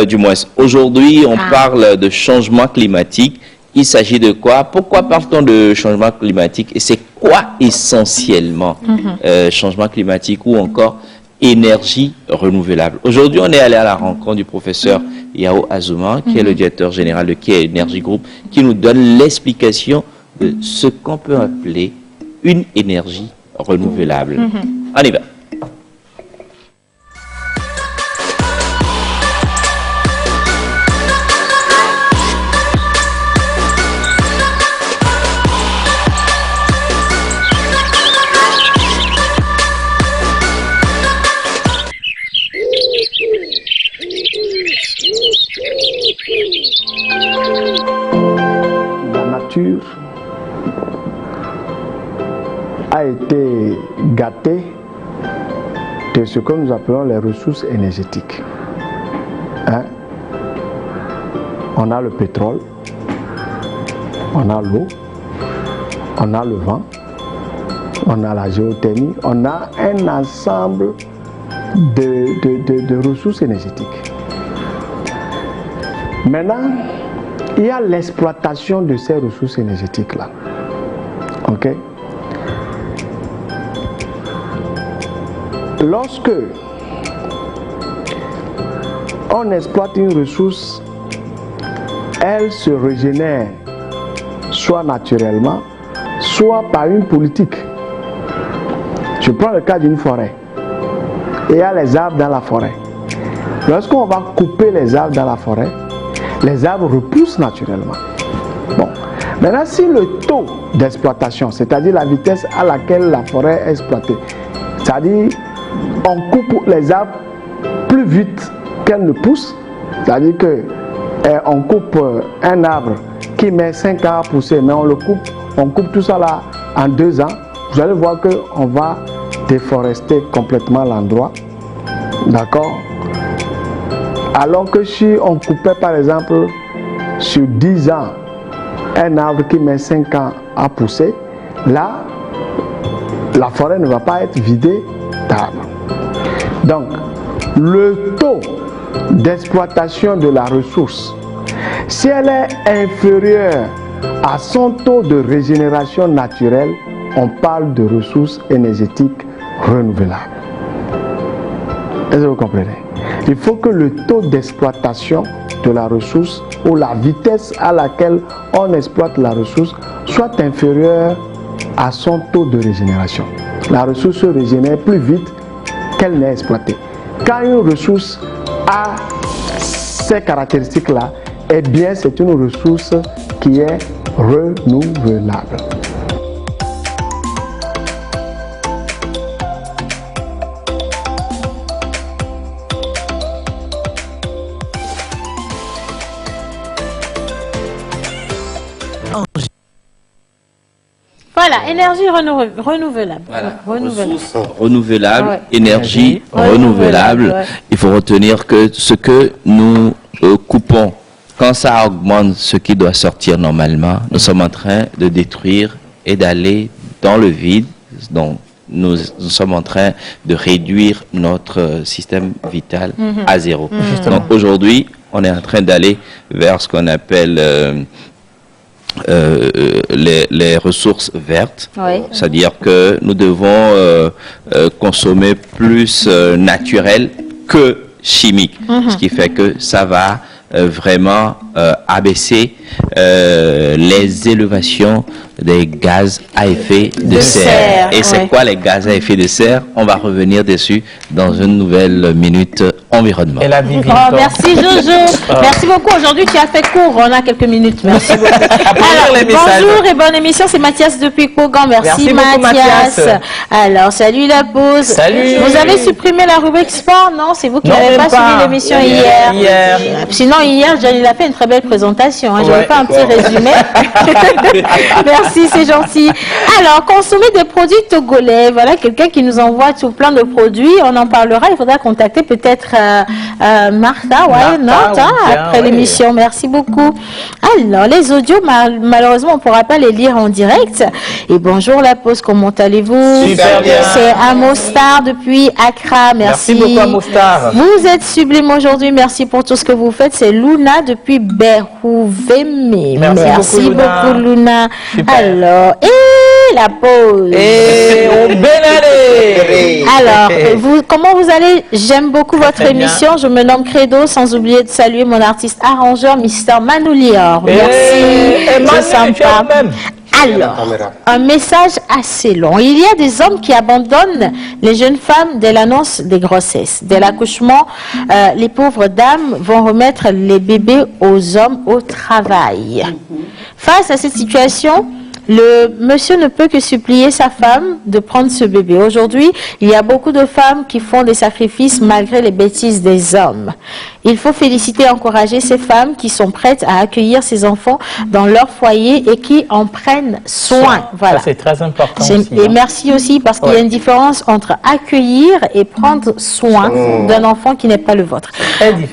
Du moins, aujourd'hui, on parle de changement climatique. Il s'agit de quoi? Pourquoi parle-t-on de changement climatique? Et c'est quoi essentiellement changement climatique ou encore énergie renouvelable? Aujourd'hui, on est allé à la rencontre du professeur Yao Azuma, qui est le directeur général de Key Energy Group, qui nous donne l'explication de ce qu'on peut appeler une énergie renouvelable. On y va. La nature a été gâtée de ce que nous appelons les ressources énergétiques. On a le pétrole, on a l'eau, on a le vent, on a la géothermie, on a un ensemble de ressources énergétiques. Maintenant, il y a l'exploitation de ces ressources énergétiques-là. Ok? Lorsque on exploite une ressource, elle se régénère soit naturellement, soit par une politique. Je prends le cas d'une forêt. Et il y a les arbres dans la forêt. Lorsqu'on va couper les arbres dans la forêt, les arbres repoussent naturellement. Bon. Maintenant, si le taux d'exploitation, c'est-à-dire la vitesse à laquelle la forêt est exploitée, c'est-à-dire on coupe les arbres plus vite qu'elles ne poussent, c'est-à-dire qu'on coupe un arbre qui met 5 ans à pousser, mais on coupe tout ça là en 2 ans, vous allez voir qu'on va déforester complètement l'endroit. D'accord? Alors que si on coupait par exemple sur 10 ans un arbre qui met 5 ans à pousser, là, la forêt ne va pas être vidée d'arbres. Donc, le taux d'exploitation de la ressource, si elle est inférieure à son taux de régénération naturelle, on parle de ressources énergétiques renouvelables. Est-ce que vous comprenez? Il faut que le taux d'exploitation de la ressource ou la vitesse à laquelle on exploite la ressource soit inférieure à son taux de régénération. La ressource se régénère plus vite qu'elle n'est exploitée. Quand une ressource a ces caractéristiques-là, eh bien c'est une ressource qui est renouvelable. Voilà, énergie renouvelable. Voilà. Ressources renouvelables, ouais. Énergie renouvelable. Ouais. Il faut retenir que ce que nous coupons, quand ça augmente ce qui doit sortir normalement, nous sommes en train de détruire et d'aller dans le vide. Donc, nous sommes en train de réduire notre système vital à zéro. Donc, aujourd'hui, on est en train d'aller vers ce qu'on appelle... les ressources vertes, oui. C'est-à-dire que nous devons consommer plus naturel que chimique, ce qui fait que ça va vraiment abaisser les élévations des gaz à effet de serre. Et c'est quoi les gaz à effet de serre? On va revenir dessus dans une nouvelle minute environnement. Et la vie merci Jojo. Merci beaucoup. Aujourd'hui, tu as fait court. On a quelques minutes. Merci beaucoup. Alors, bonjour et bonne émission. C'est Mathias depuis Kogan. Merci Mathias. Alors, salut la pause. Salut. Vous avez supprimé la rubrique sport? Non, c'est vous qui n'avez pas suivi l'émission hier. Sinon, hier, Johnny a fait une très belle présentation. Hein. Je vais faire un petit résumé. Merci, c'est gentil. Alors, consommer des produits togolais. Voilà, quelqu'un qui nous envoie tout plein de produits. On en parlera. Il faudra contacter peut-être Martha, après l'émission. Merci beaucoup. Alors, les audios, malheureusement, on ne pourra pas les lire en direct. Et bonjour la pause, comment allez-vous? Super bien. C'est Amostar depuis Accra. Merci beaucoup, Amostar. Vous êtes sublime aujourd'hui. Merci pour tout ce que vous faites. C'est Luna depuis Berouveme. Merci beaucoup, Luna. Super. Alors, et la pause. Et on bénale. Alors, comment vous allez? J'aime beaucoup votre émission. Je me nomme Credo, sans oublier de saluer mon artiste arrangeur, Mr. Manoulior. Merci. C'est sympa. Alors, un message assez long. Il y a des hommes qui abandonnent les jeunes femmes dès l'annonce des grossesses. Dès l'accouchement, les pauvres dames vont remettre les bébés aux hommes au travail. Face à cette situation, le monsieur ne peut que supplier sa femme de prendre ce bébé. Aujourd'hui, il y a beaucoup de femmes qui font des sacrifices malgré les bêtises des hommes. Il faut féliciter et encourager ces femmes qui sont prêtes à accueillir ces enfants dans leur foyer et qui en prennent soin. Voilà. C'est très important aussi, et merci aussi parce qu'il y a une différence entre accueillir et prendre soin d'un enfant qui n'est pas le vôtre.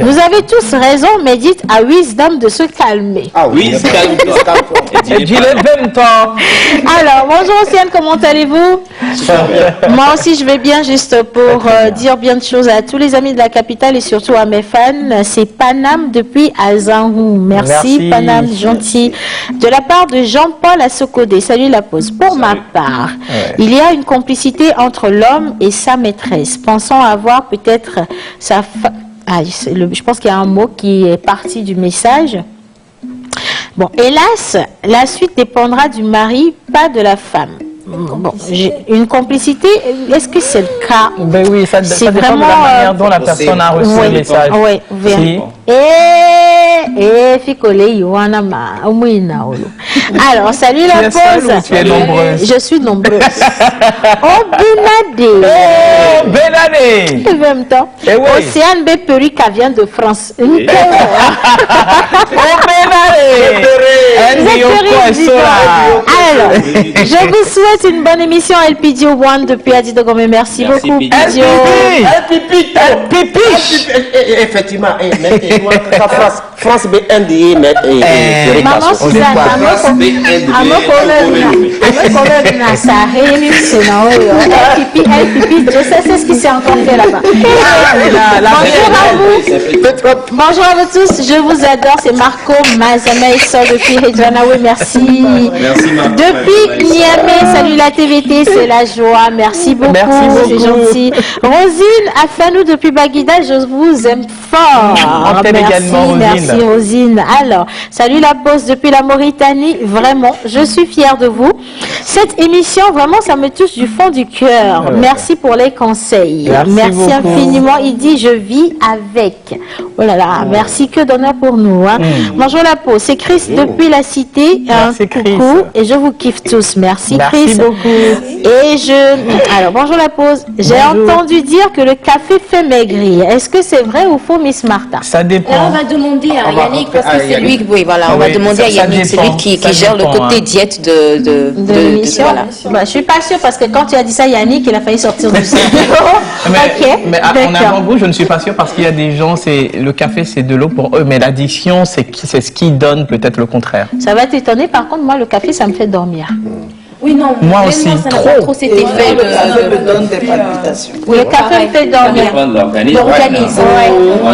Vous avez tous raison, mais dites à Wisdom de se calmer. Ah oui, Alors, bonjour Océane, comment allez-vous? Moi aussi, je vais bien, juste pour dire bien de choses à tous les amis de la capitale et surtout à mes fans. C'est Panam depuis Azanhou. Merci Panam, gentil. De la part de Jean-Paul à Sokodé. Salut la pause. Pour ma part, il y a une complicité entre l'homme et sa maîtresse. Pensant avoir peut-être sa je pense qu'il y a un mot qui est parti du message. Bon, hélas, la suite dépendra du mari, pas de la femme. bon, une complicité, est-ce que c'est le cas? Ben oui, ça dépend de la manière dont la personne a reçu le message. Oui, oui. Alors, salut la pause. Tu es nombreuse. Je suis nombreuse. Oh, Benadé. Oh, Benadé. En même temps, Océane B. Perica vient de France. Oh, Benadé. Alors, je vous souhaite une bonne émission LPD One depuis Adidogome. Merci beaucoup, Pidio. Effectivement, France BND, Maman Suzanne, je sais c'est ce qui s'est encore fait là-bas. Bonjour à vous tous, je vous adore, c'est Marco Mazamé, sort depuis Redjanawe, merci. Depuis Niamey, salut la TVT, c'est la joie, merci beaucoup, c'est gentil. Rosine Afanou depuis Baguida, je vous aime fort. Merci Rosine. Alors, salut la bosse depuis la Mauritanie, vraiment, je suis fière de vous. Cette émission, vraiment, ça me touche du fond du cœur. Merci pour les conseils. Merci infiniment. Il dit, je vis avec. Oh là là, merci, que d'honneur pour nous. Hein. Bonjour la peau, c'est Chris depuis la cité. Coucou, et je vous kiffe tous. Merci Chris. Beaucoup. Et alors, bonjour la pause. J'ai entendu dire que le café fait maigrir. Est-ce que c'est vrai ou faux, Miss Martha? Ça dépend. Là, on va demander à Yannick, parce que c'est lui, on va demander à Yannick, c'est lui qui gère le côté diète de l'émission. Bah, je suis pas sûre, parce que quand tu as dit ça, Yannick, il a failli sortir du cerveau. Mais en avant-goût, je ne suis pas sûre, parce qu'il y a des gens, le café, c'est de l'eau pour eux, mais l'addiction, c'est ce qui donne peut-être le contraire. Ça va t'étonner, par contre, moi, le café, ça me fait dormir. Oui, non, moi aussi. Ça n'a pas trop cet effet Le café me donne des palpitations. Oui, le café me fait dormir. Ça dépend de l'organisme. Moi,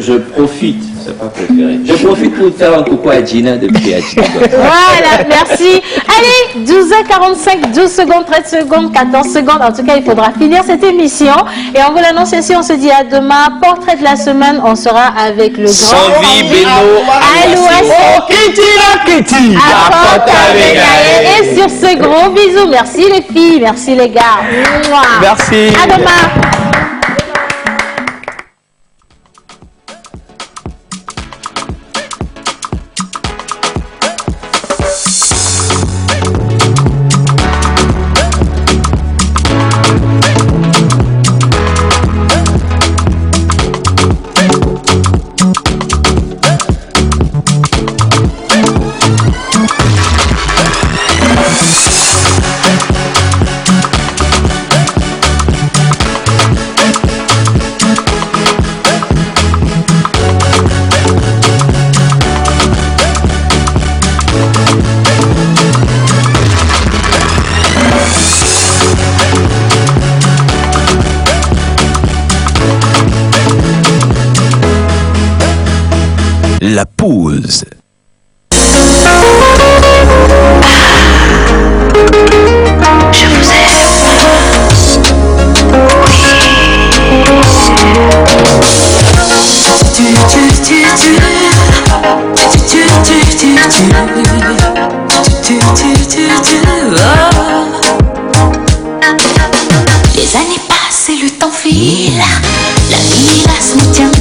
je profite. C'est pas préféré. Je profite pour faire un coucou à Gina depuis Adjina. Voilà, merci. Allez, 12h45, 12 secondes, 13 secondes, 14 secondes. En tout cas, il faudra finir cette émission. Et on vous l'annonce ici, on se dit à demain. Portrait de la semaine, on sera avec le grand... Sanvi Beno. Kitty. Et sur ce gros bisou, merci les filles, merci les gars. Merci. À demain. La pause. Je vous aime. Les années passent et le temps file. La vie, la se nous tient